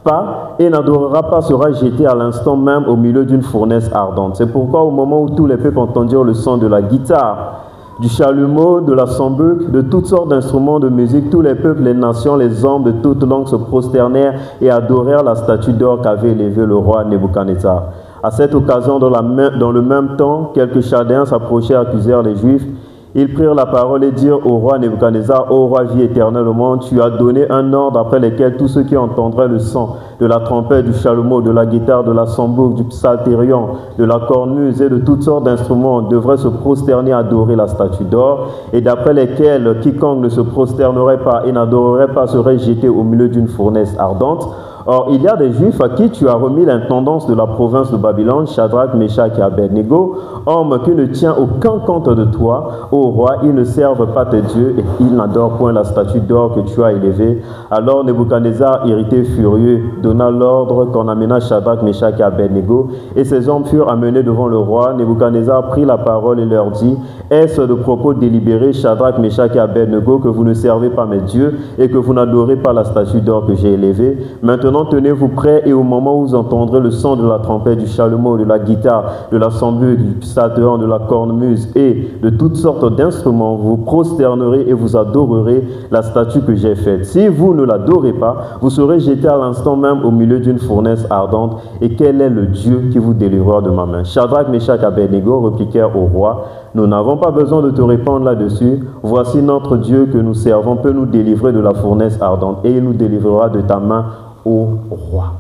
pas et n'adorera pas sera jeté à l'instant même au milieu d'une fournaise ardente. C'est pourquoi au moment où tous les peuples entendirent le son de la guitare, du chalumeau, de la sambuc, de toutes sortes d'instruments de musique, tous les peuples, les nations, les hommes de toutes langues se prosternèrent et adorèrent la statue d'or qu'avait élevée le roi Nebuchadnezzar. À cette occasion, dans le même temps, quelques Chaldéens s'approchaient et accusèrent les Juifs. Ils prirent la parole et dirent au roi Nebuchadnezzar, « Ô roi, vie éternellement, tu as donné un ordre après lequel tous ceux qui entendraient le son de la trompette, du chalumeau, de la guitare, de la sambuc, du psalterion, de la cornemuse et de toutes sortes d'instruments devraient se prosterner et adorer la statue d'or, et d'après lesquels quiconque ne se prosternerait pas et n'adorerait pas serait jeté au milieu d'une fournaise ardente. Or, il y a des Juifs à qui tu as remis l'intendance de la province de Babylone, Shadrach, Meshach et Abednego, hommes qui ne tient aucun compte de toi, ô roi, ils ne servent pas tes dieux et ils n'adorent point la statue d'or que tu as élevée. Alors Nebuchadnezzar, irrité, furieux, donna l'ordre qu'on amena Shadrach, Meshach et Abednego, et ces hommes furent amenés devant le roi. Nebuchadnezzar prit la parole et leur dit, est-ce de propos délibérés, Shadrach, Meshach et Abednego, que vous ne servez pas mes dieux et que vous n'adorez pas la statue d'or que j'ai élevée? Maintenant, tenez-vous prêts et au moment où vous entendrez le son de la trompette, du chalumeau, de la guitare, de la sambuc, du psalterion, de la cornemuse et de toutes sortes d'instruments, vous prosternerez et vous adorerez la statue que j'ai faite. Si vous ne l'adorez pas, vous serez jeté à l'instant même au milieu d'une fournaise ardente. Et quel est le Dieu qui vous délivrera de ma main? Shadrach, Meshach et Abednego répliquèrent au roi, nous n'avons pas besoin de te répondre là-dessus. Voici notre Dieu que nous servons peut nous délivrer de la fournaise ardente et il nous délivrera de ta main au roi.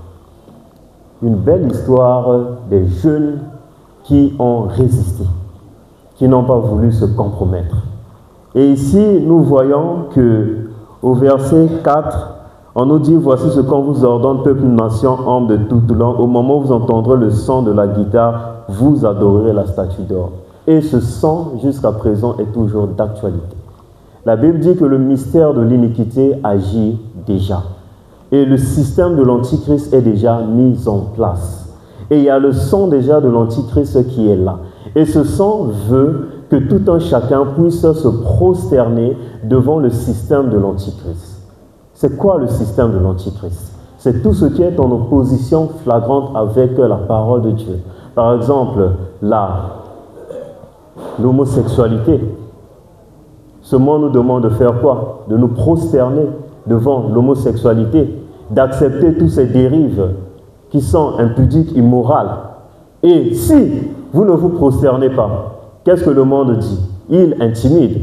Une belle histoire des jeunes qui ont résisté, qui n'ont pas voulu se compromettre. Et ici, nous voyons que au verset 4, on nous dit, voici ce qu'on vous ordonne, peuple, nation, homme de toute langue. Au moment où vous entendrez le son de la guitare, vous adorerez la statue d'or. Et ce son, jusqu'à présent, est toujours d'actualité. La Bible dit que le mystère de l'iniquité agit déjà. Et le système de l'Antichrist est déjà mis en place. Et il y a le son déjà de l'Antichrist qui est là. Et ce son veut que tout un chacun puisse se prosterner devant le système de l'Antichrist. C'est quoi le système de l'Antichrist? C'est tout ce qui est en opposition flagrante avec la parole de Dieu. Par exemple, l'homosexualité. Ce monde nous demande de faire quoi? De nous prosterner devant l'homosexualité, d'accepter toutes ces dérives qui sont impudiques, immorales. Et si vous ne vous prosternez pas, qu'est-ce que le monde dit? Il intimide,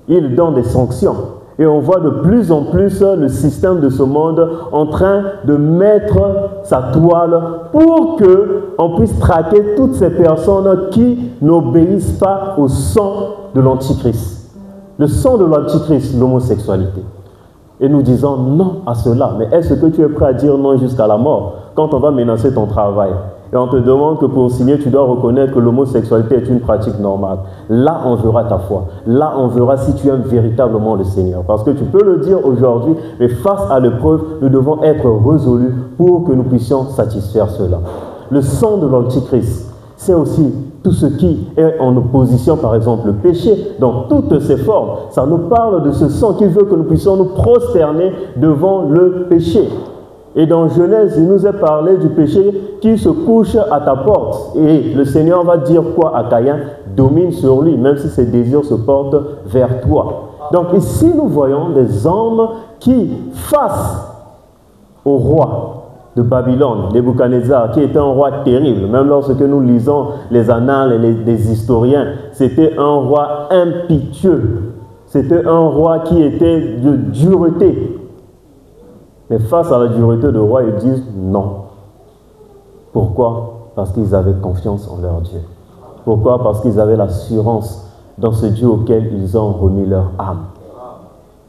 il donne des sanctions. Et on voit de plus en plus le système de ce monde en train de mettre sa toile pour qu'on puisse traquer toutes ces personnes qui n'obéissent pas au sang de l'Antichrist. Le sang de l'Antichrist, l'homosexualité. Et nous disons non à cela. Mais est-ce que tu es prêt à dire non jusqu'à la mort quand on va menacer ton travail? et on te demande que pour signer, tu dois reconnaître que l'homosexualité est une pratique normale. Là, on verra ta foi. Là, on verra si tu aimes véritablement le Seigneur. Parce que tu peux le dire aujourd'hui, mais face à l'épreuve, nous devons être résolus pour que nous puissions satisfaire cela. Le sang de l'Antichrist, c'est aussi tout ce qui est en opposition, par exemple, le péché, dans toutes ses formes. Ça nous parle de ce sang qui veut que nous puissions nous prosterner devant le péché. Et dans Genèse, il nous est parlé du péché qui se couche à ta porte. Et le Seigneur va dire quoi à Caïn? Domine sur lui, même si ses désirs se portent vers toi. Donc ici, nous voyons des hommes qui, face au roi de Babylone, Nebuchadnezzar, qui était un roi terrible, même lorsque nous lisons les annales des historiens, c'était un roi impétueux. C'était un roi qui était de dureté. Mais face à la dureté du roi, ils disent non. Pourquoi? Parce qu'ils avaient confiance en leur Dieu. Pourquoi? Parce qu'ils avaient l'assurance dans ce Dieu auquel ils ont remis leur âme.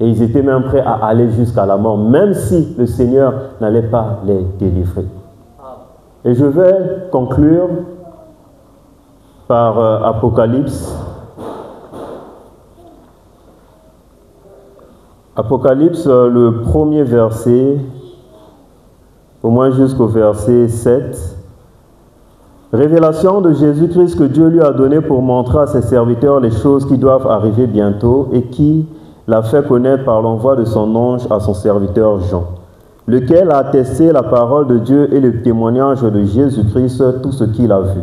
Et ils étaient même prêts à aller jusqu'à la mort, même si le Seigneur n'allait pas les délivrer. Et je vais conclure par Apocalypse. Apocalypse, le premier verset, au moins jusqu'au verset 7. Révélation de Jésus-Christ que Dieu lui a donné pour montrer à ses serviteurs les choses qui doivent arriver bientôt et qui l'a fait connaître par l'envoi de son ange à son serviteur Jean, lequel a attesté la parole de Dieu et le témoignage de Jésus-Christ, tout ce qu'il a vu.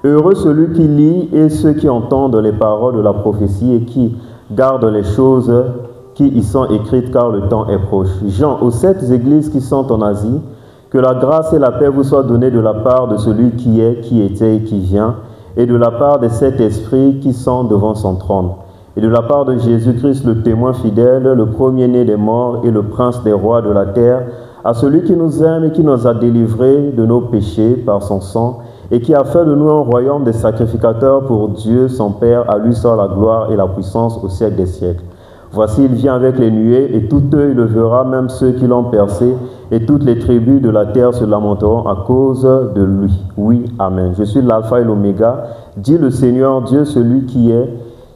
Heureux celui qui lit et ceux qui entendent les paroles de la prophétie et qui gardent les choses qui y sont écrites, car le temps est proche. Jean, aux 7 églises qui sont en Asie, que la grâce et la paix vous soient données de la part de celui qui est, qui était et qui vient, et de la part des 7 esprits qui sont devant son trône, et de la part de Jésus-Christ, le témoin fidèle, le premier-né des morts et le prince des rois de la terre, à celui qui nous aime et qui nous a délivrés de nos péchés par son sang, et qui a fait de nous un royaume des sacrificateurs pour Dieu, son Père, à lui soit la gloire et la puissance au siècle des siècles. Voici, il vient avec les nuées, et tout œil le verra, même ceux qui l'ont percé, et toutes les tribus de la terre se lamenteront à cause de lui. Oui, amen. Je suis l'alpha et l'oméga, dit le Seigneur Dieu, celui qui est,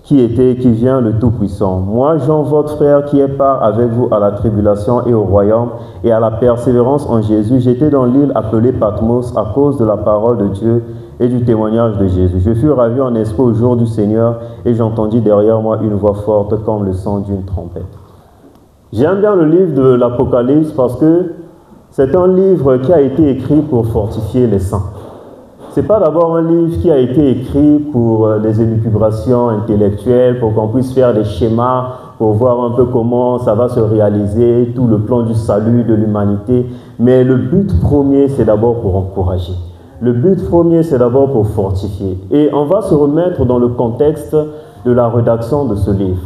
qui était et qui vient, le Tout-Puissant. Moi, Jean, votre frère, qui est part avec vous à la tribulation et au royaume, et à la persévérance en Jésus, j'étais dans l'île appelée Patmos à cause de la parole de Dieu et du témoignage de Jésus. Je fus ravi en esprit au jour du Seigneur, et j'entendis derrière moi une voix forte comme le son d'une trompette. J'aime bien le livre de l'Apocalypse parce que c'est un livre qui a été écrit pour fortifier les saints. Ce n'est pas d'abord un livre qui a été écrit pour des élucubrations intellectuelles, pour qu'on puisse faire des schémas, pour voir un peu comment ça va se réaliser, tout le plan du salut de l'humanité. Mais le but premier, c'est d'abord pour encourager. Le but premier, c'est d'abord pour fortifier. Et on va se remettre dans le contexte de la rédaction de ce livre.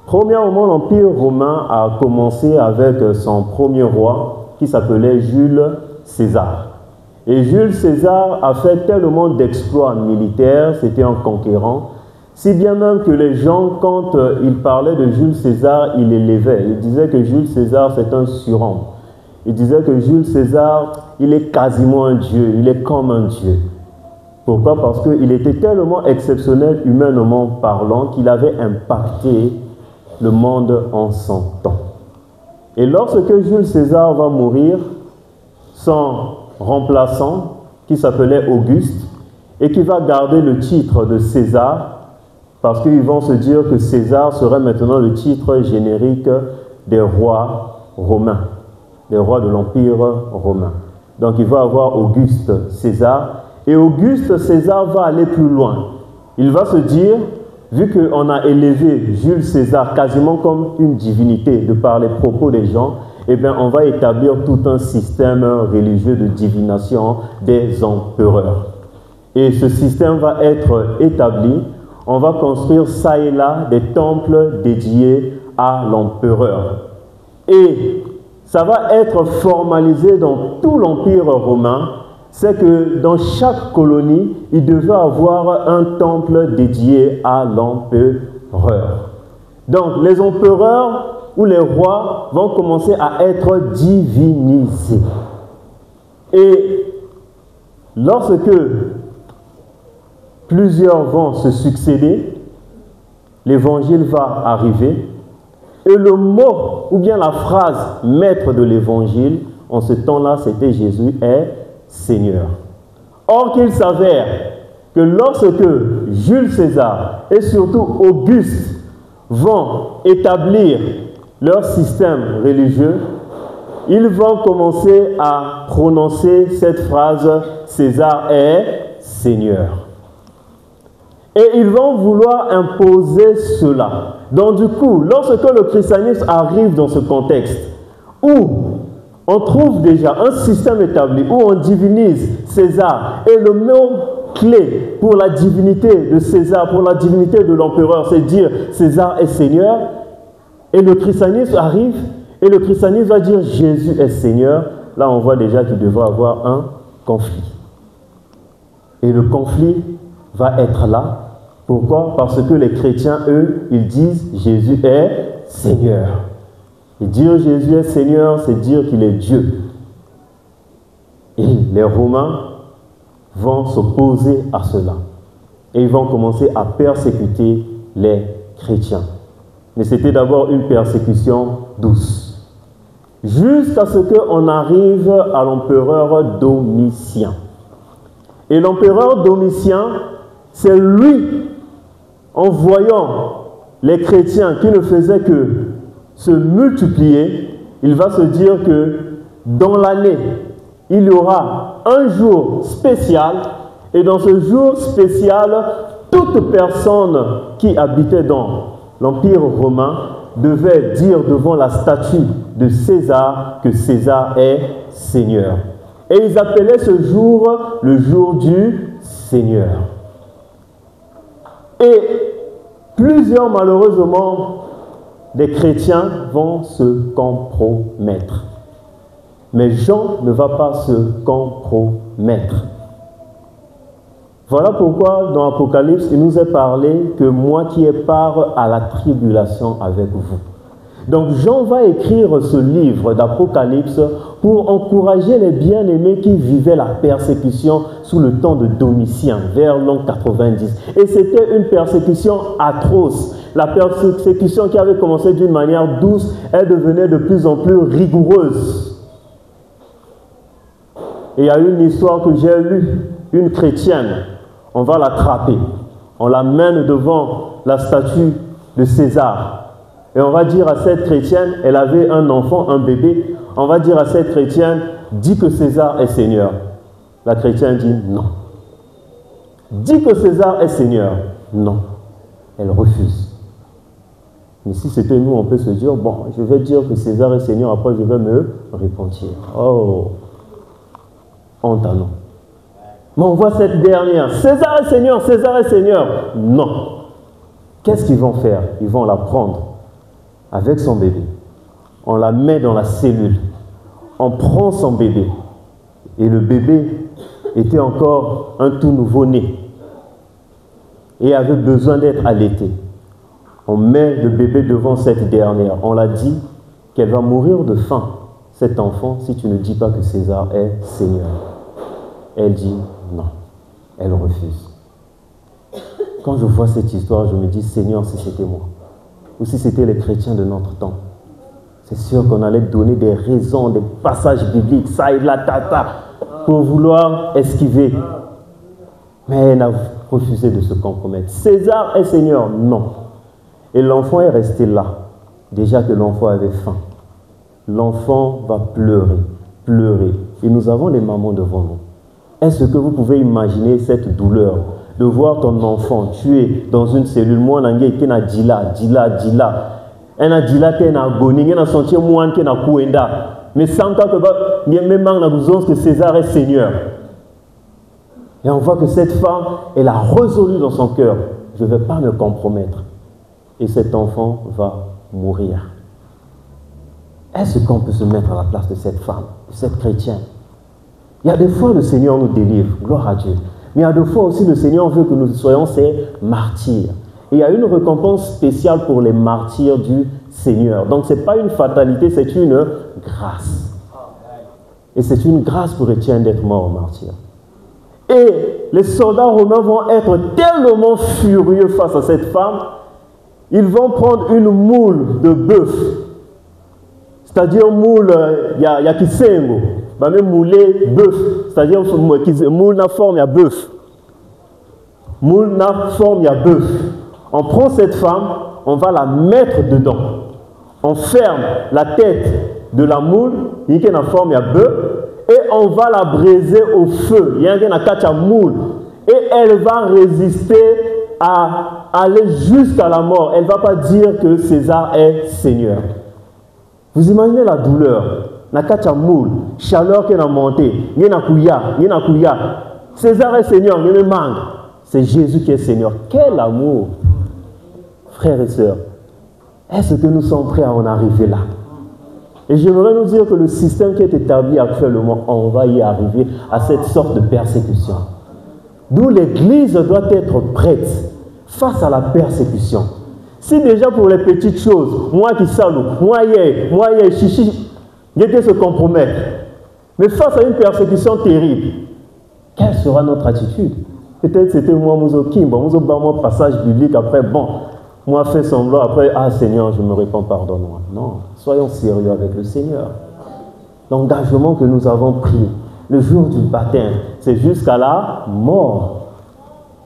Premièrement, l'Empire romain a commencé avec son premier roi qui s'appelait Jules César. Et Jules César a fait tellement d'exploits militaires, c'était un conquérant, si bien même que les gens, quand ils parlaient de Jules César, ils l'élevaient. Ils disaient que Jules César, c'est un surhomme. Ils disaient que Jules César, il est quasiment un dieu, il est comme un dieu. Pourquoi? Parce qu'il était tellement exceptionnel, humainement parlant, qu'il avait impacté le monde en son temps. Et lorsque Jules César va mourir, son remplaçant, qui s'appelait Auguste, et qui va garder le titre de César, parce qu'ils vont se dire que César serait maintenant le titre générique des rois romains, des rois de l'Empire romain. Donc il va avoir Auguste César, et Auguste César va aller plus loin. Il va se dire, vu qu'on a élevé Jules César quasiment comme une divinité de par les propos des gens, eh bien, on va établir tout un système religieux de divination des empereurs. Et ce système va être établi. On va construire ça et là des temples dédiés à l'empereur. Et ça va être formalisé dans tout l'Empire romain. C'est que dans chaque colonie, il devait avoir un temple dédié à l'empereur. Donc, les empereurs où les rois vont commencer à être divinisés. Et lorsque plusieurs vont se succéder, l'évangile va arriver et le mot ou bien la phrase maître de l'évangile, en ce temps-là, c'était Jésus est Seigneur. Or qu'il s'avère que lorsque Jules César et surtout Auguste vont établir leur système religieux, ils vont commencer à prononcer cette phrase « César est Seigneur ». Et ils vont vouloir imposer cela. Donc du coup, lorsque le christianisme arrive dans ce contexte, où on trouve déjà un système établi, où on divinise César, et le mot clé pour la divinité de César, pour la divinité de l'empereur, c'est dire César est Seigneur, et le christianisme arrive, et le christianisme va dire Jésus est Seigneur, là on voit déjà qu'il devrait avoir un conflit. Et le conflit va être là. Pourquoi? Parce que les chrétiens, eux, ils disent Jésus est Seigneur. Et dire Jésus est Seigneur, c'est dire qu'il est Dieu. Et les Romains vont s'opposer à cela. Et ils vont commencer à persécuter les chrétiens. Mais c'était d'abord une persécution douce. Jusqu'à ce qu'on arrive à l'empereur Domitien. Et l'empereur Domitien, c'est lui, en voyant les chrétiens qui ne faisaient que se multiplier, il va se dire que dans l'année, il y aura un jour spécial, et dans ce jour spécial, toute personne qui habitait dans l'Empire romain devait dire devant la statue de César que César est Seigneur. Et ils appelaient ce jour le jour du Seigneur. Et plusieurs, malheureusement, des chrétiens vont se compromettre. Mais Jean ne va pas se compromettre. Voilà pourquoi dans l'Apocalypse, il nous est parlé que moi qui ai part à la tribulation avec vous. Donc Jean va écrire ce livre d'Apocalypse pour encourager les bien-aimés qui vivaient la persécution sous le temps de Domitien, vers l'an 90. Et c'était une persécution atroce. La persécution qui avait commencé d'une manière douce, elle devenait de plus en plus rigoureuse. Et il y a une histoire que j'ai lue, une chrétienne, on va l'attraper, on l'amène devant la statue de César. Et on va dire à cette chrétienne, elle avait un enfant, un bébé, on va dire à cette chrétienne, dis que César est Seigneur. La chrétienne dit non. Dis que César est Seigneur. Non. Elle refuse. Mais si c'était nous, on peut se dire, bon, je vais dire que César est Seigneur, après je vais me repentir. Oh, honte à nous. Mais on voit cette dernière, César est Seigneur, César est Seigneur. Non. Qu'est-ce qu'ils vont faire? Ils vont la prendre avec son bébé. On la met dans la cellule. On prend son bébé. Et le bébé était encore un tout nouveau-né. Et avait besoin d'être allaité. On met le bébé devant cette dernière. On l'a dit qu'elle va mourir de faim, cet enfant, si tu ne dis pas que César est Seigneur. Elle dit non. Elle refuse. Quand je vois cette histoire, je me dis, Seigneur, si c'était moi, ou si c'était les chrétiens de notre temps, c'est sûr qu'on allait donner des raisons, des passages bibliques, ça et là, tata, pour vouloir esquiver. Mais elle a refusé de se compromettre. César est Seigneur, non. Et l'enfant est resté là, déjà que l'enfant avait faim. L'enfant va pleurer, pleurer. Et nous avons les mamans devant nous. Est-ce que vous pouvez imaginer cette douleur de voir ton enfant tué dans une cellule? Moi, qui n'a dila. Elle a dila qui n'a agonie, elle a senti moi qui n'a kuenda. Mais sans que même que César est Seigneur. Et on voit que cette femme, elle a résolu dans son cœur, je ne vais pas me compromettre. Et cet enfant va mourir. Est-ce qu'on peut se mettre à la place de cette femme, de cette chrétienne? Il y a des fois le Seigneur nous délivre, gloire à Dieu. Mais il y a des fois aussi le Seigneur veut que nous soyons ces martyrs. Et il y a une récompense spéciale pour les martyrs du Seigneur. Donc ce n'est pas une fatalité, c'est une grâce. Et c'est une grâce pour Étienne d'être mort martyr. Et les soldats romains vont être tellement furieux face à cette femme, ils vont prendre une moule de bœuf, c'est-à-dire moule, il y a kisengo, même mouler bœuf, c'est-à-dire moule na forme, il y a bœuf. Moule na forme, il y a bœuf. On prend cette femme, on va la mettre dedans. On ferme la tête de la moule, il y a une forme, il y a bœuf, et on va la briser au feu. Il y a une moule. Et elle va résister à aller jusqu'à la mort. Elle ne va pas dire que César est Seigneur. Vous imaginez la douleur. Nakacha moule, chaleur qui est montée. César est Seigneur, il me manque. C'est Jésus qui est Seigneur. Quel amour, frères et sœurs. Est-ce que nous sommes prêts à en arriver là? Et j'aimerais nous dire que le système qui est établi actuellement, on va y arriver à cette sorte de persécution. D'où l'Église doit être prête face à la persécution. Si déjà pour les petites choses, moi qui salue, moi, chichi, j'étais se compromettre. Mais face à une persécution terrible, quelle sera notre attitude? Peut-être c'était moi, mon passage biblique, après, bon, moi fait semblant, après, ah Seigneur, je me réponds, pardonne-moi. Non, soyons sérieux avec le Seigneur. L'engagement que nous avons pris le jour du baptême, c'est jusqu'à la mort.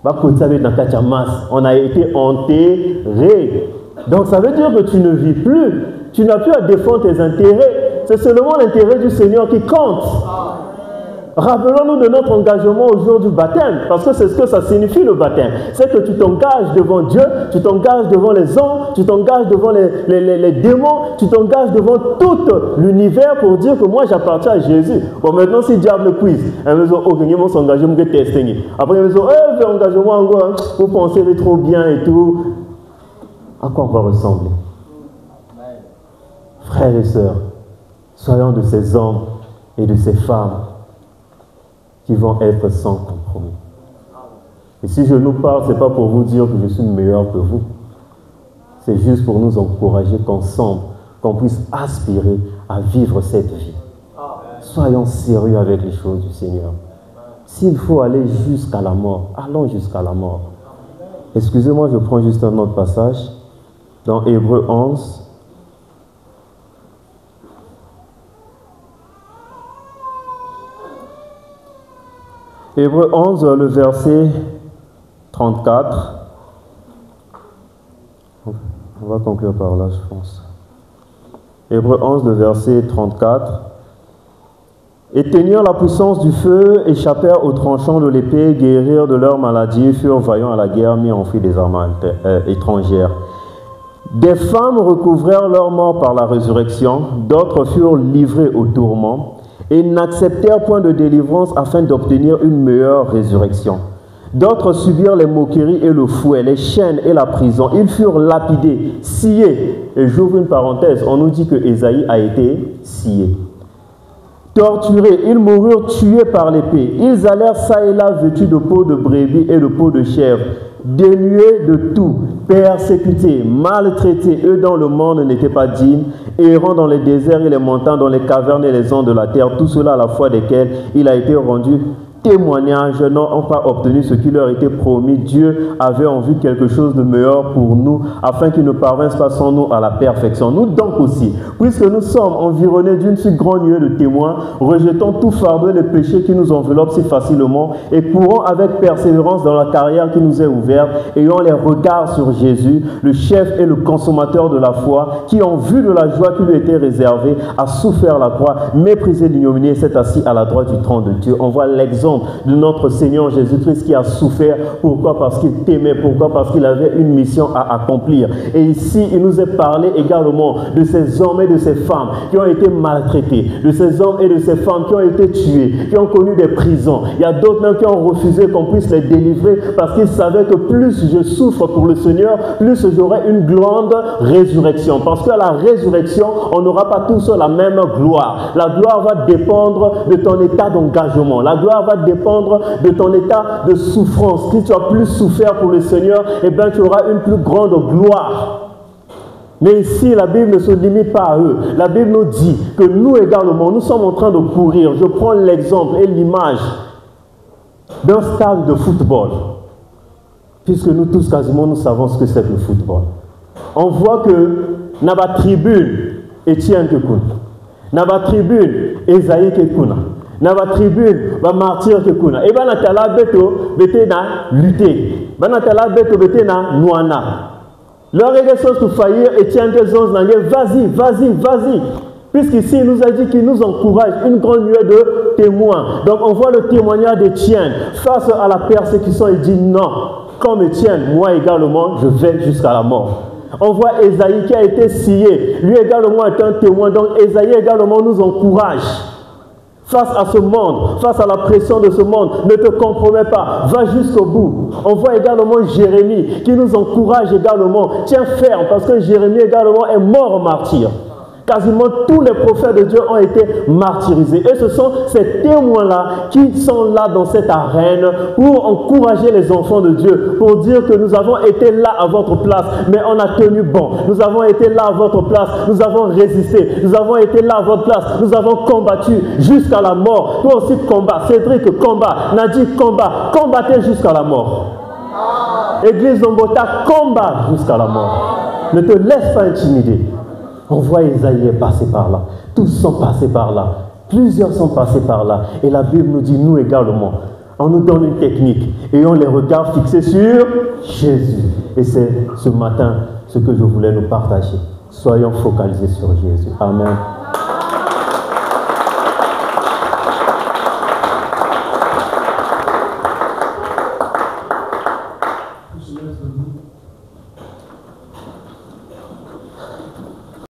On a été enterré. Donc ça veut dire que tu ne vis plus. Tu n'as plus à défendre tes intérêts. C'est seulement l'intérêt du Seigneur qui compte. Rappelons-nous de notre engagement au jour du baptême, parce que c'est ce que ça signifie le baptême. C'est que tu t'engages devant Dieu, tu t'engages devant les anges, tu t'engages devant les démons, tu t'engages devant tout l'univers pour dire que moi j'appartiens à Jésus. Bon, maintenant si diable me quiz, elle me dit, oh, je s'engager, je vais tester. Après, elle me dit, eh, engagement encore, vous pensez trop bien et tout. À quoi on va ressembler? Frères et sœurs, soyons de ces hommes et de ces femmes qui vont être sans compromis. Et si je nous parle, ce n'est pas pour vous dire que je suis meilleur que vous. C'est juste pour nous encourager qu'ensemble, qu'on puisse aspirer à vivre cette vie. Soyons sérieux avec les choses du Seigneur. S'il faut aller jusqu'à la mort, allons jusqu'à la mort. Excusez-moi, je prends juste un autre passage. Dans Hébreux 11, Hébreux 11, le verset 34. On va conclure par là, je pense. Hébreux 11, le verset 34. Et tenir la puissance du feu, échappèrent aux tranchants de l'épée, guérirent de leur maladie, furent vaillants à la guerre, mis en fuite des armes étrangères. Des femmes recouvrèrent leur mort par la résurrection, d'autres furent livrées au tourment, et n'acceptèrent point de délivrance afin d'obtenir une meilleure résurrection. D'autres subirent les moqueries et le fouet, les chaînes et la prison. Ils furent lapidés, sciés. Et j'ouvre une parenthèse, on nous dit que Ésaïe a été scié. Torturés, ils moururent tués par l'épée. Ils allèrent ça et là vêtus de peau de brebis et de peau de chèvre, dénués de tout, persécutés, maltraités, eux dont le monde n'était pas digne, errant dans les déserts et les montagnes, dans les cavernes et les ondes de la terre, tout cela à la fois desquels il a été rendu témoignage, n'ont pas obtenu ce qui leur était promis. Dieu avait en vue quelque chose de meilleur pour nous, afin qu'ils ne parvinssent pas sans nous à la perfection. Nous donc aussi, puisque nous sommes environnés d'une si grande nuée de témoins, rejetons tout fardeau et les péchés qui nous enveloppent si facilement, et courons avec persévérance dans la carrière qui nous est ouverte, ayant les regards sur Jésus, le chef et le consommateur de la foi, qui en vue de la joie qui lui était réservée, a souffert la croix, méprisé l'ignominie et s'est assis à la droite du trône de Dieu. On voit l'exemple de notre Seigneur Jésus-Christ qui a souffert. Pourquoi? Parce qu'il t'aimait. Pourquoi? Parce qu'il avait une mission à accomplir. Et ici, il nous est parlé également de ces hommes et de ces femmes qui ont été maltraités, de ces hommes et de ces femmes qui ont été tués, qui ont connu des prisons. Il y a d'autres même qui ont refusé qu'on puisse les délivrer parce qu'ils savaient que plus je souffre pour le Seigneur, plus j'aurai une grande résurrection. Parce qu'à la résurrection, on n'aura pas tous la même gloire. La gloire va dépendre de ton état d'engagement. La gloire va dépendre de ton état de souffrance. Si tu as plus souffert pour le Seigneur, eh bien tu auras une plus grande gloire. Mais ici, la Bible ne se limite pas à eux. La Bible nous dit que nous également, nous sommes en train de courir. Je prends l'exemple et l'image d'un stade de football, puisque nous tous quasiment nous savons ce que c'est que le football. On voit que dans la tribune, Etienne Kekuna, dans la tribune, Esaïe Kekuna, dans la tribune, va martyr Kekuna, et bien dans la beto, bete na lutter, dans la beto, bete na nuana. Leur régression pour faillir, Etienne Kekuna, vas-y. Puisqu'ici, il nous a dit qu'il nous encourage, une grande nuée de témoins. Donc, on voit le témoignage d'Étienne face à la persécution. Il dit non, comme Étienne, moi également, je vais jusqu'à la mort. On voit Esaïe qui a été scié. Lui également est un témoin. Donc, Esaïe également nous encourage. Face à ce monde, face à la pression de ce monde, ne te compromets pas, va jusqu'au bout. On voit également Jérémie qui nous encourage également. Tiens ferme, parce que Jérémie également est mort en martyr. Quasiment tous les prophètes de Dieu ont été martyrisés. Et ce sont ces témoins-là qui sont là dans cette arène pour encourager les enfants de Dieu, pour dire que nous avons été là à votre place, mais on a tenu bon. Nous avons été là à votre place, nous avons résisté. Nous avons été là à votre place, nous avons combattu jusqu'à la mort. Toi aussi combat, Cédric combat, Nadi combat, combattez jusqu'à la mort. Église Lombota combat jusqu'à la mort. Ne te laisse pas intimider. On voit Esaïe passer par là. Tous sont passés par là. Plusieurs sont passés par là. Et la Bible nous dit, nous également, on nous donne une technique. Et on les regarde fixés sur Jésus. Et c'est ce matin ce que je voulais nous partager. Soyons focalisés sur Jésus. Amen.